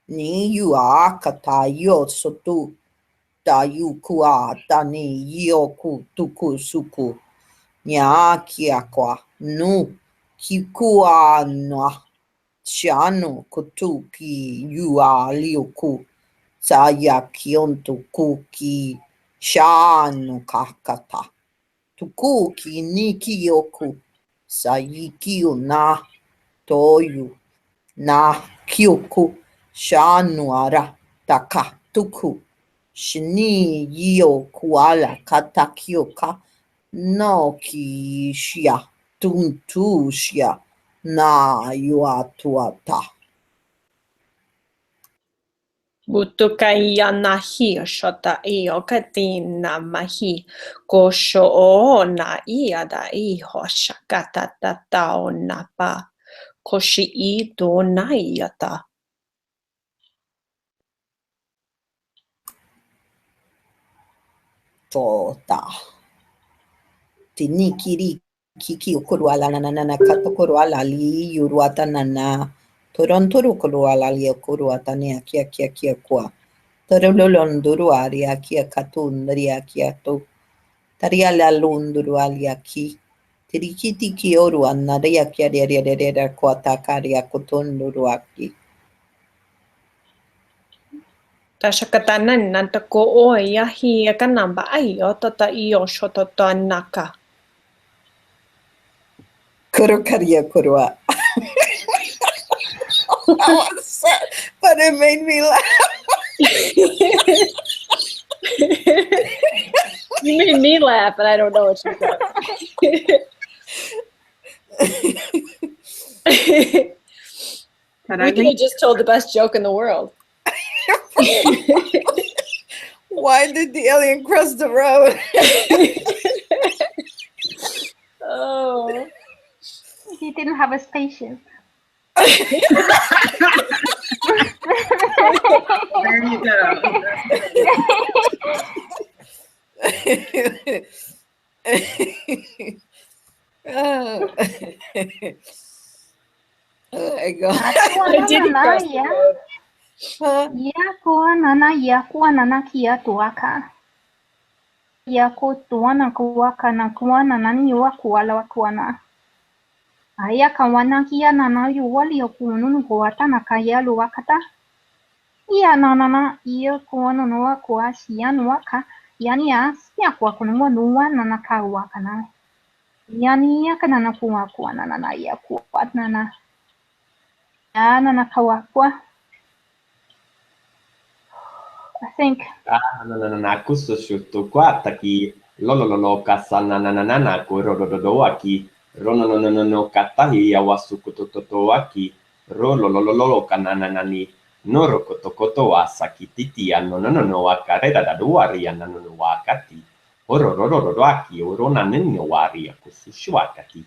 ni yua katayo sotu dayukua tani yoku tuku suku nya kiakwa nu kikua na shano kutuki yua liuku saya kiontu kuki shano kakata tukuki niki yoku sayikiu na toyu na kyoku shanuara taka tuku shini yo kuala kata kyoka no kishia tuntushia na yuatuata. Butukaya nahi shota iyo katina mahi kosho o na iya da iho shakata tatao napa koshi ito na iyata. Tota Tinikiri kiki ukuruala nanana katokuruala li yuruata nana. Torontoro kuruala li ukuruata ne akia kia kia kwa. Torolonduru aria kia katundaria kia to. Tariala lunduru alia ki. Tirikiti ki oru anaria kia ria kwa takaria kutunduru aki. Tasha katanan nanta ko o yahi ka namba ayo tata iyo shototo naka. Kurukaria kurua. I was sad, but it made me laugh. You made me laugh, and I don't know what you said. We could have just told the best joke in the world. Why did the alien cross the road? Oh. He didn't have a spaceship. There you go. Oh. I go. I didn't cross the road. Huh? Ya kuana kia tuaka. Ya kutuana kuaka na kuana nani yua kuala kuana. Aya kawana kia nana yuwali okununu kuata na kaya luakata. Ia nana ia kuana noa kuasia nuaka. Yani asia kwa kunua nuwa nana kawaka na. Yani ya kanana kuana nana ya kuat nana. Ya nana kawakwa. I think. Kuso shutto quataki lololo kasana nanana ko rododoaki rono katahi yawasu kototoaki rolololo kananani noro kotokoto asaki titi no akareda da duari anano wakati orororoaki orona nenyo wari kusushwakati.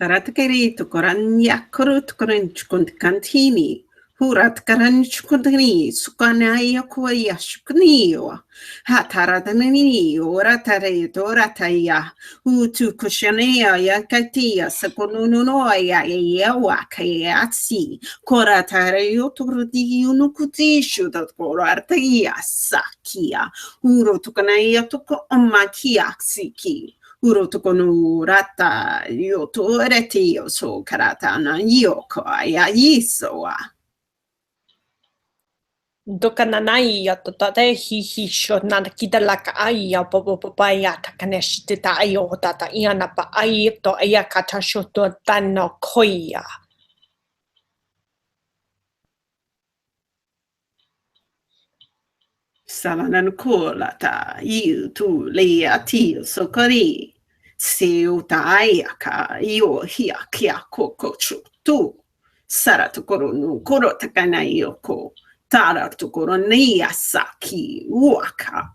Taratakeri tukoran yakuru tukoran chukuntkantini. Hurat karan chukuntani sukanaya kuya shukniwa. Hataradanini oratare dorataya. Utu kushanea yakatia sakonunoya yawa kayatsi. Koratare yoturdi unukutishu dat korataya sakia. Uro tukanaya tuko omakiaksiki. Urotokonu rata yoto retio so karata na yoko ya yisoa. Dokananai ya totate hi sho nana kitalaka ai ya popopaya takaneshi ta ayo tata iana pa ai to aya kata shoto tano koya. Salanan kolata yu tu lea tio sokari. Seu taayaka yo hia kia kokochu tu. Saratokoro no koro takana yoko. Taratokoro nia saki waka.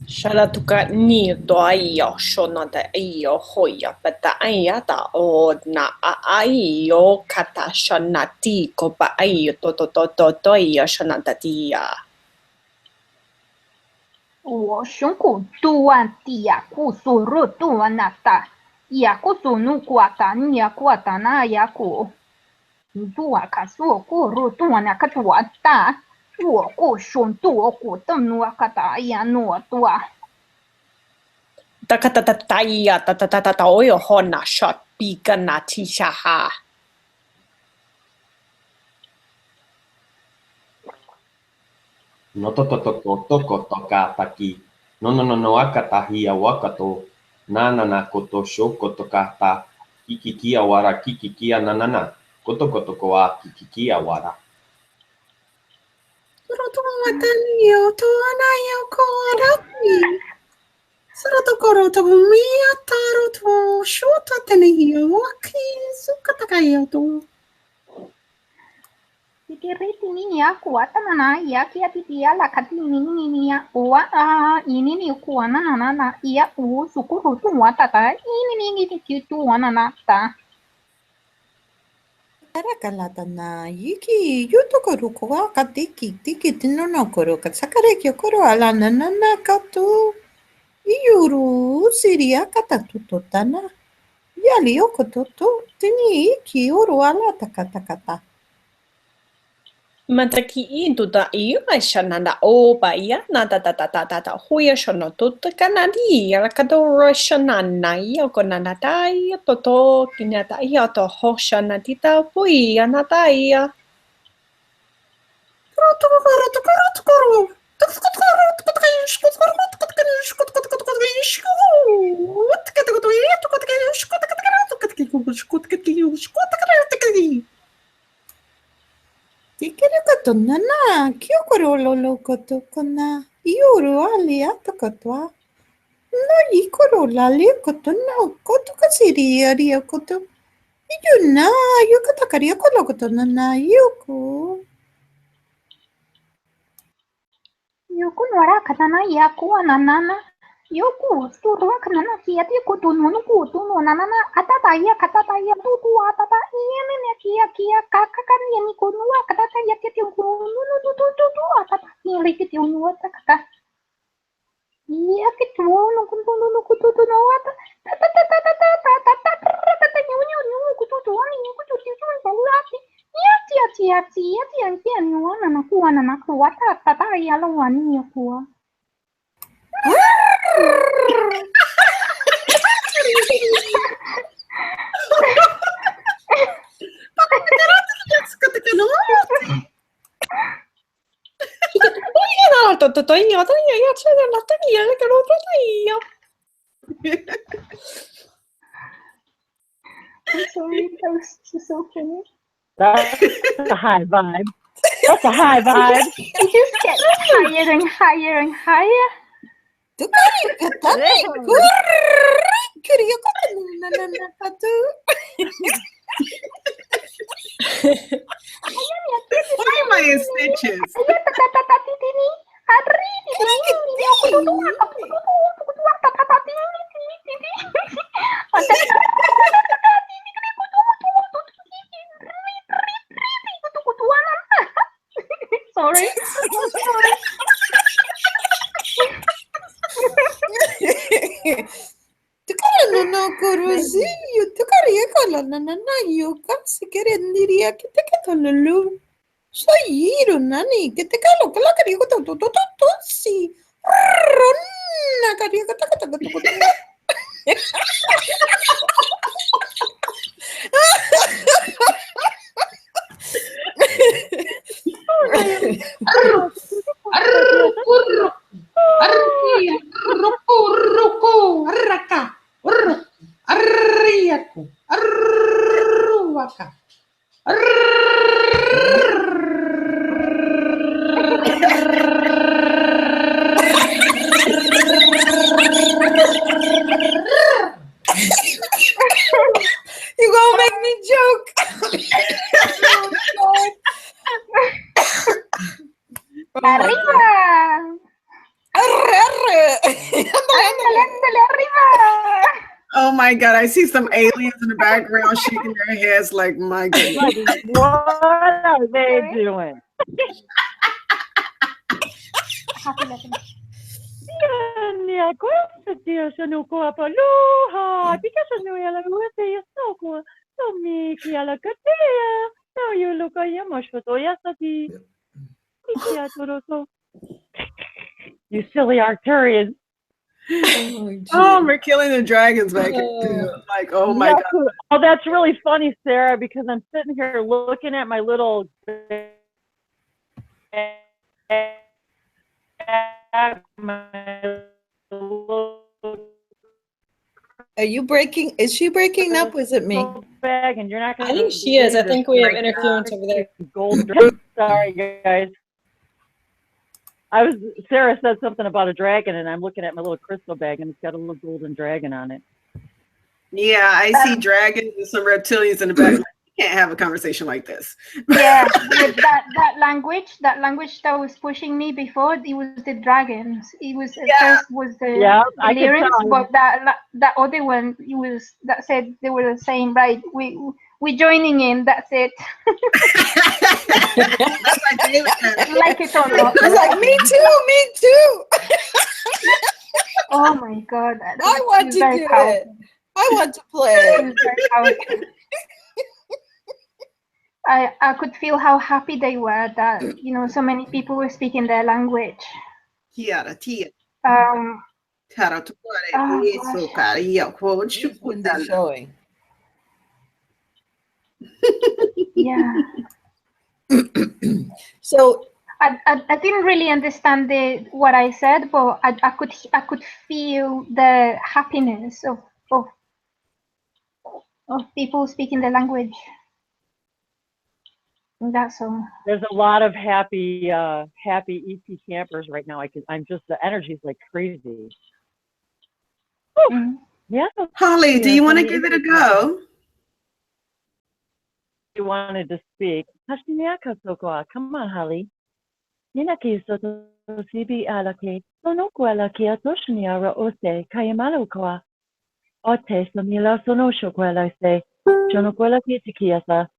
Shala tuka ni to ayo shona da ayo hoya pata aya ta o na ayo kata shona ti ko pa ayo to ayo shona da dia. 我胸口多安迪亚库索罗多安纳达亚库索努瓜达尼亚瓜达那亚库，多阿卡索库罗多安纳卡多阿达，我库熊多库登努阿卡达亚诺多啊。 Takatatataya tatatata oyo hona shot pika na tishaha. No toko takataki. No akatahi wakato. Nana koto shoko tokata. Kikikia wara kikikia nanana. Koto wa kikikia wara. Roto matani yo to anayo ko arati. Sarotokoro to mia taro to shota tani yo waki sukatakayo to. Tikiriti nini ya kuata nana ya kia titia la kati nini ya ua a ini ni kuana nana ya u sukuru tu wata ta ini ni tu wana nata. Arakalata yiki yutokoru koa katiki tiki tinonokoro katsakareki okoro ala nanana katu iuru siria katatutotana yali okototo tini iki uru ala takatakata. Mataki tuta iyo shananda o baya nada tata huya shono tuta kanadi la kadoro shanana iyo konanata iyo toto kinata iyo to hoshana tita pui anata iyo. Tikirikoto nana kyokoro lolokoto kona iuru ali atokotwa no ikoro lali koto no koto kasiri ari koto iyuna yukata kari koto nana yuku. Yoku nora katana yaku ananana. Yoku turun kanana kiati kutununu kutunu nanana atataya katataya tutu atata yene kia kia kakakan yani kunua katata yakiti kununu tutu atata yele kiti unua takata. Yakiti unu kununu kututu no ata tata nyu kututu ani kututu ati yati nuana nakuwa na nakuwa tata yalo wani yakuwa. I'm sorry, that was just so funny. That's a high vibe. That's a high vibe. It just gets higher and higher and higher. Why am I in stitches? Sorry. No korosi tukari kola nana yuka sikerendiria que te katolulu soy iru nani que te kalo kala kari ko to si ronna kari ko to You gonna make me joke? Arriba. Arriba. Oh my God, I see some aliens in the background shaking their heads like, my goodness. Like, what are they doing? You silly Arcturians. Oh, we're killing the dragons back here. Like, oh my God. Oh, that's really funny, Sarah, because I'm sitting here looking at my little Are you breaking? Is she breaking up? Or is it me? Bag, and you're not I think she is. I think we have interference over there. Gold. Sorry, guys. Sarah said something about a dragon, and I'm looking at my little crystal bag, and it's got a little golden dragon on it. Yeah, I see dragons and some reptilians in the back. You can't have a conversation like this. Yeah, that language that was pushing me before, it was the dragons. It was first was the Lyrans, but that other one, it was that said they were saying, right, we're joining in. That's it. Like it or not. She's like, me too, me too. Oh my God. I want to do it. I want to play. I could feel how happy they were that, you know, so many people were speaking their language. Oh, gosh. When they're showing. Yeah. So I didn't really understand what I said, but I could feel the happiness of people speaking the language. That's all. There's a lot of happy EP campers right now. I'm just, the energy's like crazy. Mm. Yeah. Holly, do you want to give it a go? You wanted to speak. Come on, Holly. Ninaki soto sibi alake. Sono quella che atosniara ose kayamalukoa. Ote samila sono shoquella se. Sono quella che ti chiesa.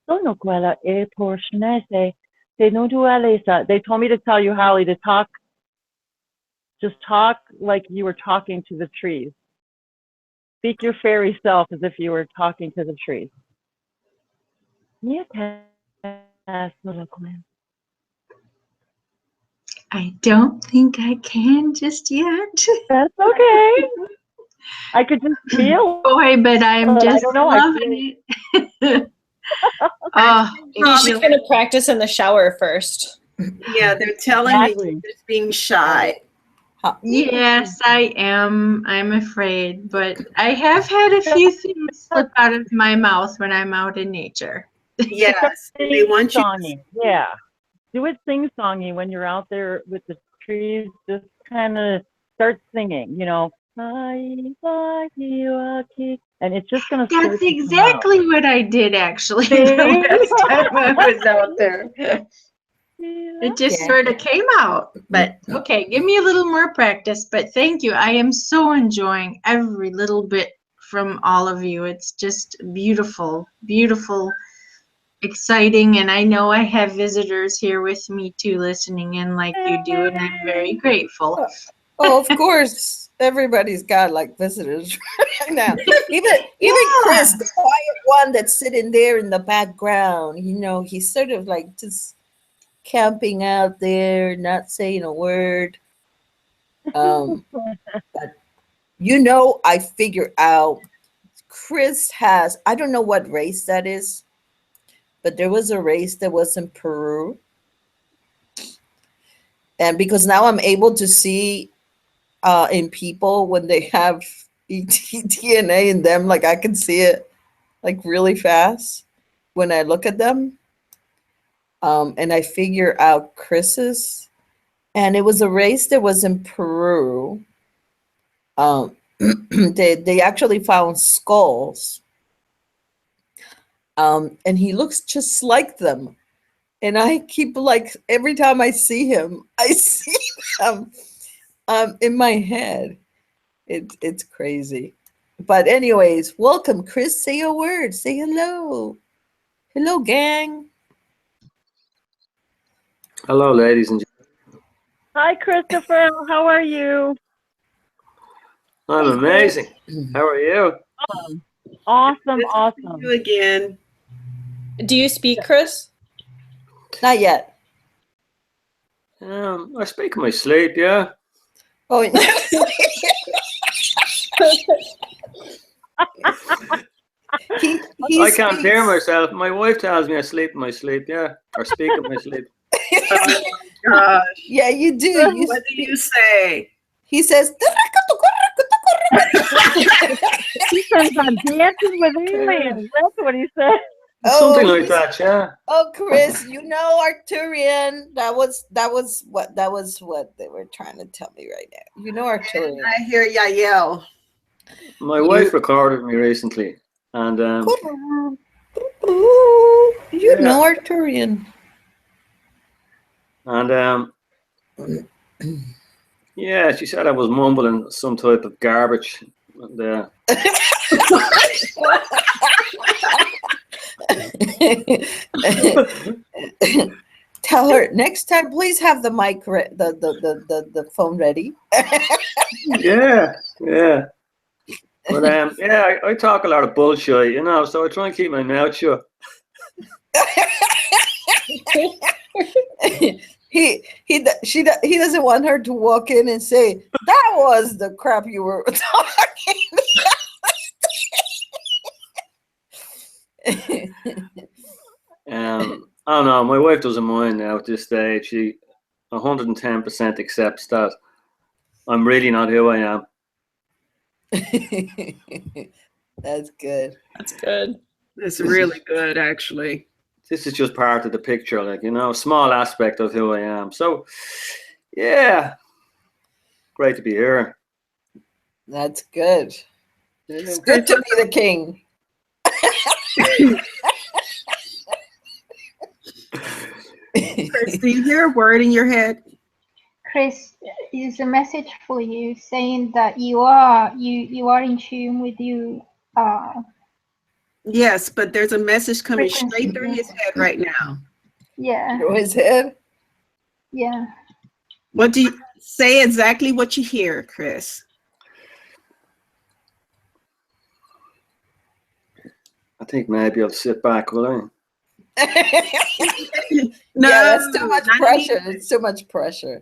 Sono quella e portionese. They no dualesa. They told me to tell you, Holly, to talk. Just talk like you were talking to the trees. Speak your fairy self as if you were talking to the trees. I don't think I can just yet. That's okay. I could just feel. Boy, but I'm just loving it. Oh, She's going to practice in the shower first. Yeah, they're telling me you're just being shy. Yes, I am. I'm afraid, but I have had a few things slip out of my mouth when I'm out in nature. Yes, they want you to. Yeah, do it sing-songy when you're out there with the trees. Just kind of start singing, you know. And it's just going to. That's exactly what I did, actually, the last time I was out there. It just sort of came out. But okay, give me a little more practice. But thank you. I am so enjoying every little bit from all of you. It's just beautiful, beautiful, exciting. And I know I have visitors here with me too, listening in like you do. And I'm very grateful. Oh, of course. Everybody's got like visitors right now. Even Chris, the quiet one that's sitting there in the background, you know, he's sort of like just camping out there, not saying a word. But you know, I figure out Chris has, I don't know what race that is, but there was a race that was in Peru. And because now I'm able to see in people when they have DNA in them, like I can see it like really fast when I look at them. And I figure out Chris's, and it was a race that was in Peru. They actually found skulls, and he looks just like them. And I keep like, every time I see him, I see them in my head. It's crazy. But anyways, welcome, Chris. Say a word. Say hello. Hello, gang. Hello, ladies and gentlemen. Hi, Christopher. How are you? I'm amazing. How are you? Awesome. You again. Do you speak, Chris? Not yet. I speak in my sleep, yeah. Oh, I can't hear myself. My wife tells me I sleep in my sleep, yeah. Or speak in my sleep. Oh my gosh. Yeah, you do. What do you say? He says, He says, I'm dancing with aliens. That's what he said. Something like that, yeah. Oh, Chris, you know Arcturian. That was what they were trying to tell me right now. You know Arcturian. I hear Yahyel. My wife recorded me recently, and you know Arcturian. And yeah, she said I was mumbling some type of garbage And, Tell her next time, please have the mic, the phone ready. yeah. But yeah, I talk a lot of bullshit, you know, so I try and keep my mouth shut. He doesn't want her to walk in and say, that was the crap you were talking I don't know, my wife doesn't mind now at this stage. She 110% accepts that I'm really not who I am. That's good. That's good. That's really good, actually. This is just part of the picture, like, you know, a small aspect of who I am. So, yeah, great to be here. That's good. Yeah. It's good to be the king. Chris, do you hear a word in your head? Chris, is a message for you saying that you are in tune with you. Yes, but there's a message coming Frequency, straight through his head right now. Yeah. Through his head. Yeah. What do you say exactly what you hear, Chris? I think maybe I'll sit back, will I? No, yeah, that's too much not in pressure. English. It's too much pressure.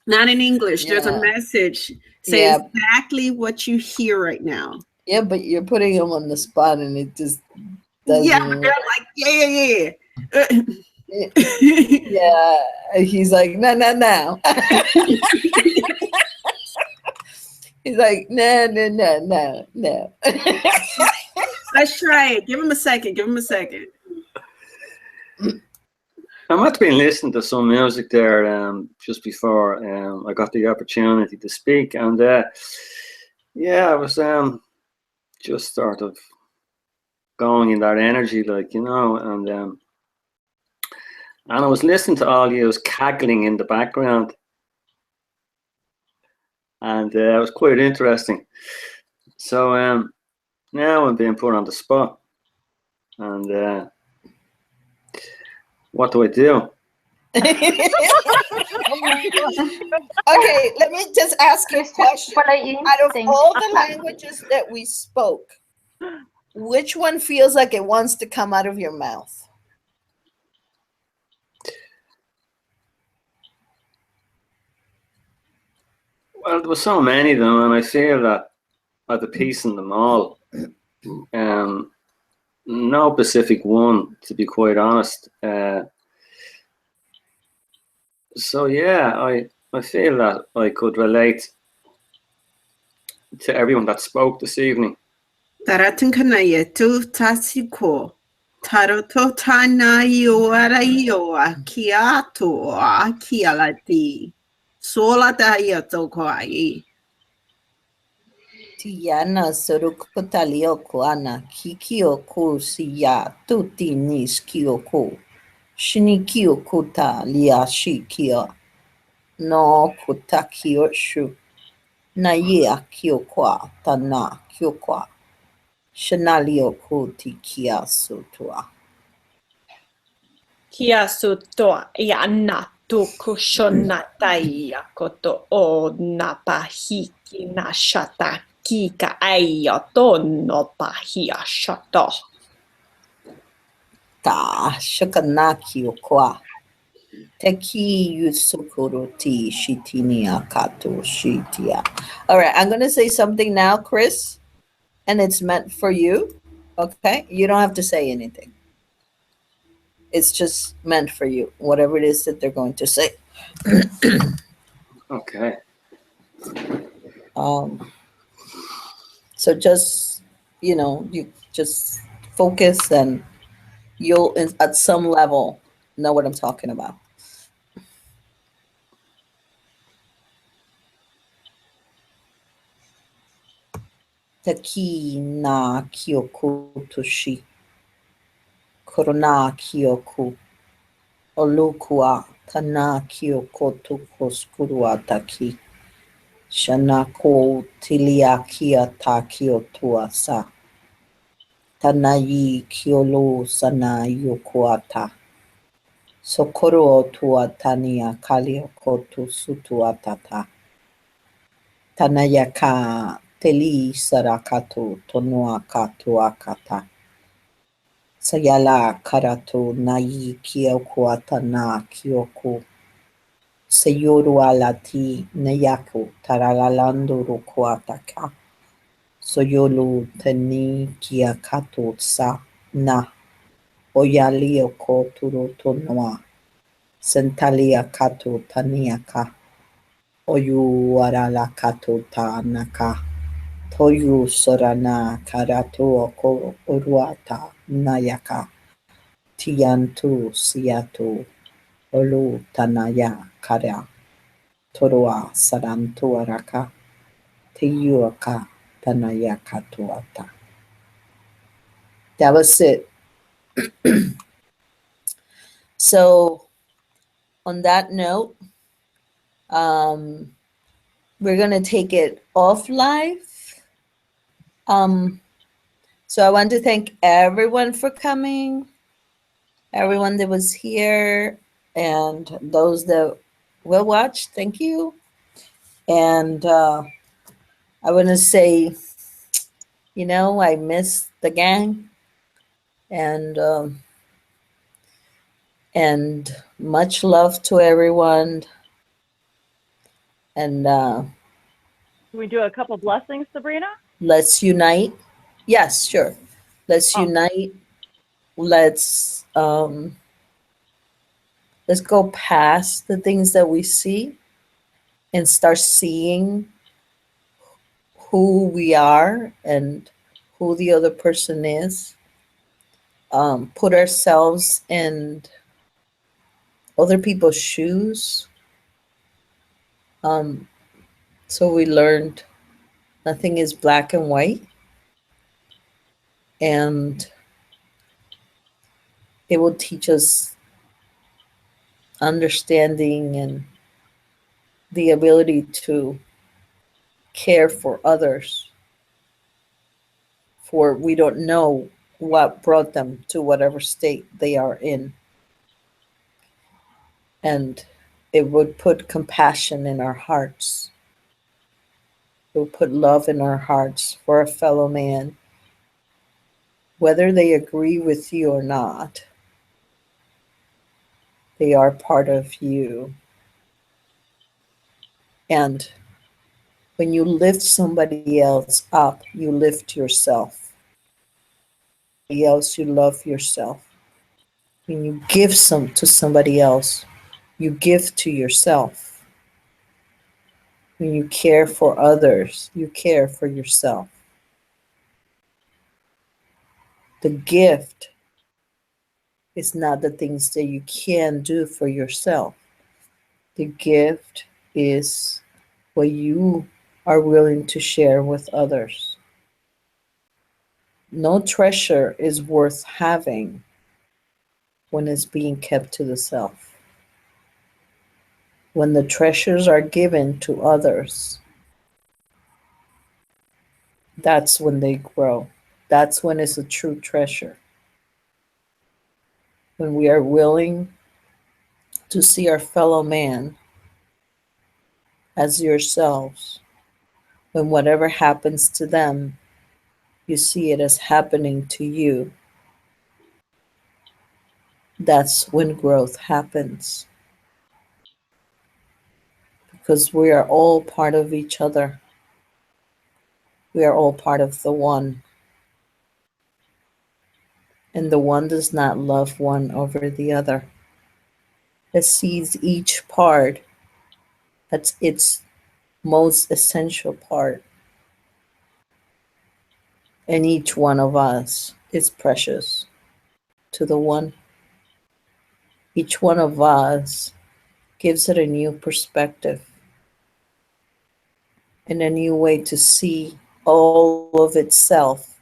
Not in English. There's a Yeah. message. Say Yeah. exactly what you hear right now. Yeah, but you're putting him on the spot, and it just doesn't. Yeah, but they're like, yeah. Yeah, he's like, no. He's like, no. Let's try it. Give him a second. I might have been listening to some music there just before I got the opportunity to speak, and yeah, I was just sort of going in that energy, like, you know, and I was listening to all you cackling in the background, and it was quite interesting. So now I'm being put on the spot, and what do I do? Okay, let me just ask you a question. Out of all the languages that we spoke, which one feels like it wants to come out of your mouth? Well, there were so many of them, and I feel that I have a piece in them all. No specific one, to be quite honest. So yeah, I feel that I could relate to everyone that spoke this evening. Taratunkanaya tu tasiko. Taroto tanayo arayo kiato kialati. Sola daya tokwai. Tiana sorukpotalio kuana kikio ku siya tuti nis kyoko. Shinikio kuta liashi kia. No kutakio shu. Na ye kyokwa tana kyokwa. Shanalio kuti kia sutua. Kia sutoa ia natu kushona taia koto o na pahiki na shata kika aia tono pahia shato. Ta shakanaki okwa. Teki yusukuro ti shitinia kato shitia. All right, I'm going to say something now, Chris, and it's meant for you. Okay? You don't have to say anything. It's just meant for you, whatever it is that they're going to say. Okay. So just, you just focus, and you'll, at some level, know what I'm talking about. Taki na kyoku toshi. Korona kyoku. Olukua tana kyoko tokoskurua taki. Shanako tiliakia ta kiotuasa. Tanayi kiolo sana yokuata. Socorro tuatania kaliokotu sutuatata. Tanayaka teli sarakatu tonua katuakata. Sayala karatu nayi kiokuata na kioku. Seyoru alati nayaku taralalando rukuataka. Soyolu teni kiakato sa na. Oyali oko turu tonua. Sentalia kato taniaka. Oyu warala kato tanaka. Toyu sorana karatu oko uruata nayaka. Tiantu siatu. Olu tanaya kara. Torua sarantu araka. Tiyuaka tanaya katuata. That was it. So, on that note, we're going to take it off live. So I want to thank everyone for coming, everyone that was here, and those that will watch. Thank you. And I want to say, you know, I miss the gang, and much love to everyone. And Can we do a couple blessings, Sabrina? let's unite. Yes, sure. Let's unite. Let's go past the things that we see and start seeing who we are and who the other person is. Put ourselves in other people's shoes. So we learned nothing is black and white. And it will teach us understanding and the ability to care for others, for we don't know what brought them to whatever state they are in. And it would put compassion in our hearts. It will put love in our hearts for a fellow man, whether they agree with you or not. They are part of you. And when you lift somebody else up, you lift yourself. Else, you love yourself. When you give some to somebody else, you give to yourself. When you care for others, you care for yourself. The gift is not the things that you can do for yourself. The gift is what you are willing to share with others. No treasure is worth having when it's being kept to the self. When the treasures are given to others, that's when they grow. That's when it's a true treasure. When we are willing to see our fellow man as yourselves, when whatever happens to them, you see it as happening to you, that's when growth happens. Because we are all part of each other. We are all part of the one. And the one does not love one over the other. It sees each part that's its most essential part. And each one of us is precious to the one. Each one of us gives it a new perspective and a new way to see all of itself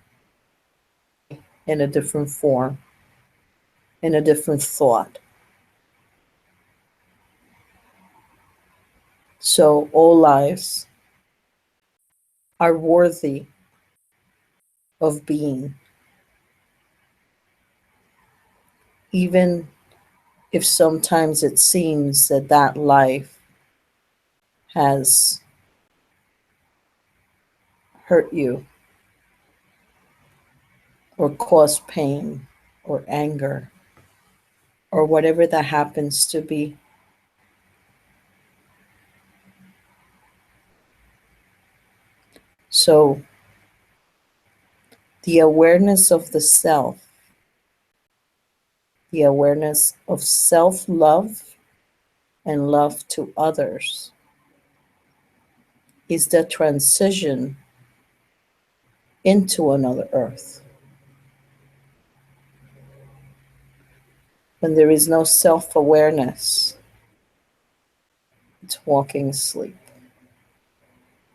in a different form, in a different thought. So all lives are worthy of being, even if sometimes it seems that that life has hurt you or caused pain or anger or whatever that happens to be. So the awareness of the self, the awareness of self-love and love to others is the transition into another earth. When there is no self-awareness, it's walking asleep.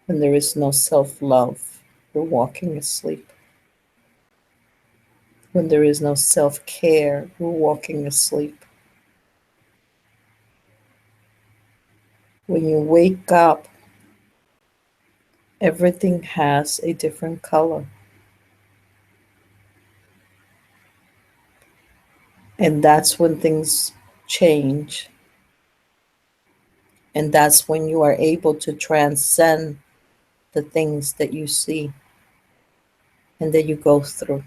When there is no self-love, you're walking asleep. When there is no self-care, you're walking asleep. When you wake up, everything has a different color. And that's when things change. And that's when you are able to transcend the things that you see and that you go through.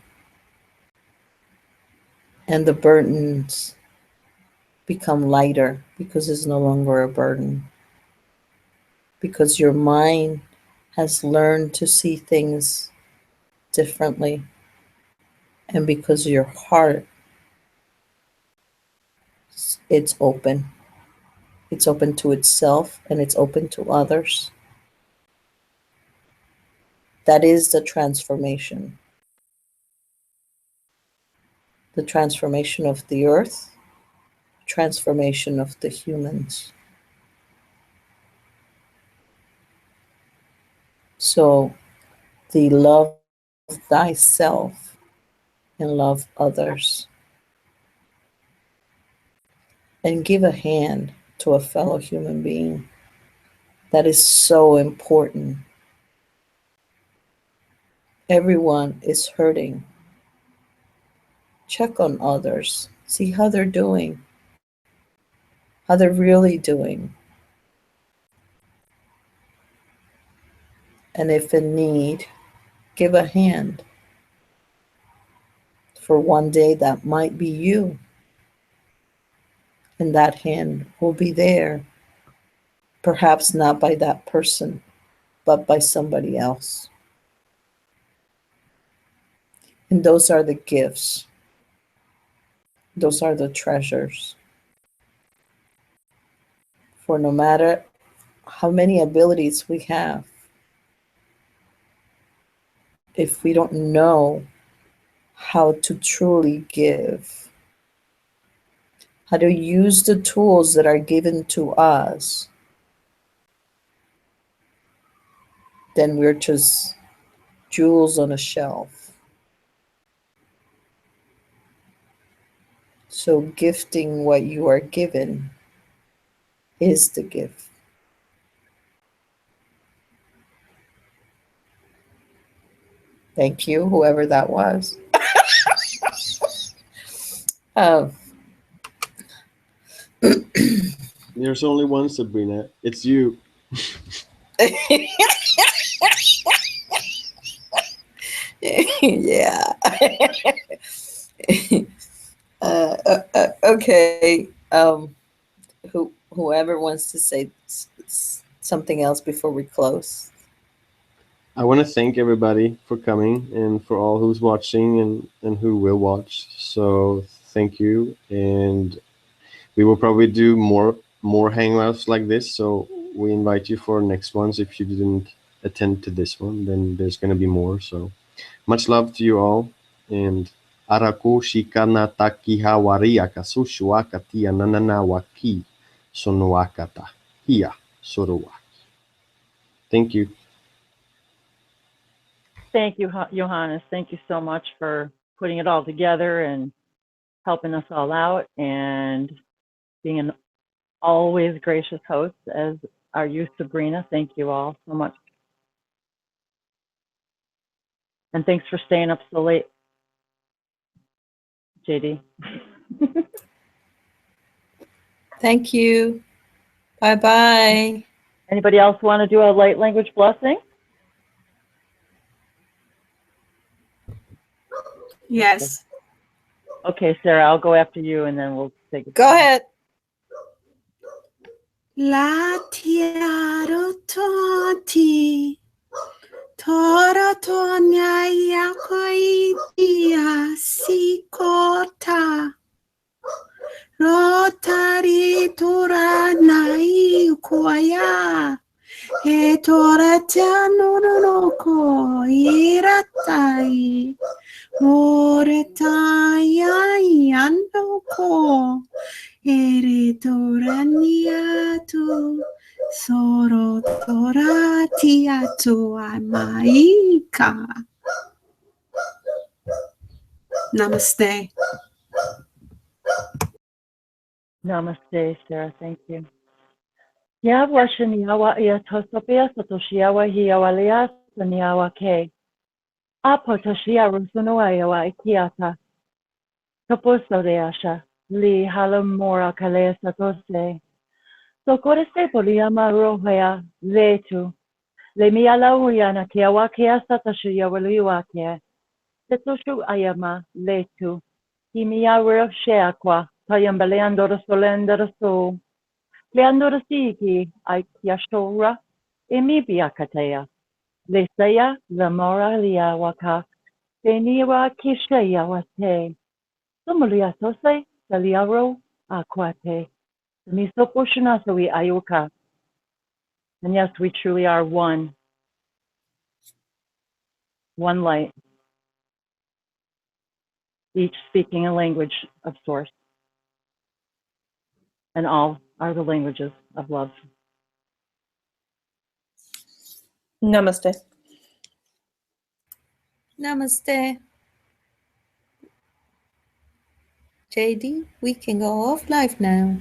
And the burdens become lighter because it's no longer a burden. Because your mind has learned to see things differently. And because your heart, it's open. It's open to itself and it's open to others. That is the transformation. The transformation of the earth, transformation of the humans. So the love thyself and love others. And give a hand to a fellow human being. That is so important. Everyone is hurting. Check on others. See how they're doing. How they're really doing. And if in need, give a hand. For one day that might be you. And that hand will be there. Perhaps not by that person, but by somebody else. And those are the gifts. Those are the treasures. For no matter how many abilities we have, if we don't know how to truly give, how to use the tools that are given to us, then we're just jewels on a shelf. So gifting what you are given is the gift. Thank you, whoever that was. There's only one Sabrina. It's you. Yeah. Okay. Whoever wants to say something else before we close. I want to thank everybody for coming and for all who's watching and who will watch. So thank you. And we will probably do more hangouts like this. So we invite you for next ones. If you didn't attend to this one, then there's going to be more. So much love to you all. And Araku shikana takiha wariaka sushuaka tia nanana waki sonuakata hia soruwa. Thank you. Thank you, Johannes. Thank you so much for putting it all together and helping us all out and being an always gracious host, as are you, Sabrina. Thank you all so much. And thanks for staying up so late, JD. Thank you. Bye-bye. Anybody else want to do a light language blessing? Yes. Okay, Sarah, I'll go after you, and then we'll take it. Go ahead. La tiaro toti. Tora tonya yakoitia sikota. Rotari tora nai koya. E tora tiano no ko iratai. Moretaya yando ko. Ere toraniatu. Soro toratiatu amaika. Namaste. Namaste, Sarah. Thank you. Yawa shaniawa ia tosopia satoshiawa hiawa lea saniawa ke. Apotoshia rusunoa iawa ikiata. Kapuso de asha. Li halamora kalea satose. Socoreste poliama rohea letu. Le miala uyana kiawa kia satashia waliwake. Setoshu ayama letu. Kimia ro sheakwa. Tayambaleando solenda so. Leandora siki aikiashora emibia katea. Leseya lamora liawaka. Teniwa kisheya wate. Sumulia tose saliaro aquate. Miso poshunasawi ayuka. And yes, we truly are one. One light. Each speaking a language of source. And all are the languages of love. Namaste. Namaste. JD, we can go off live now.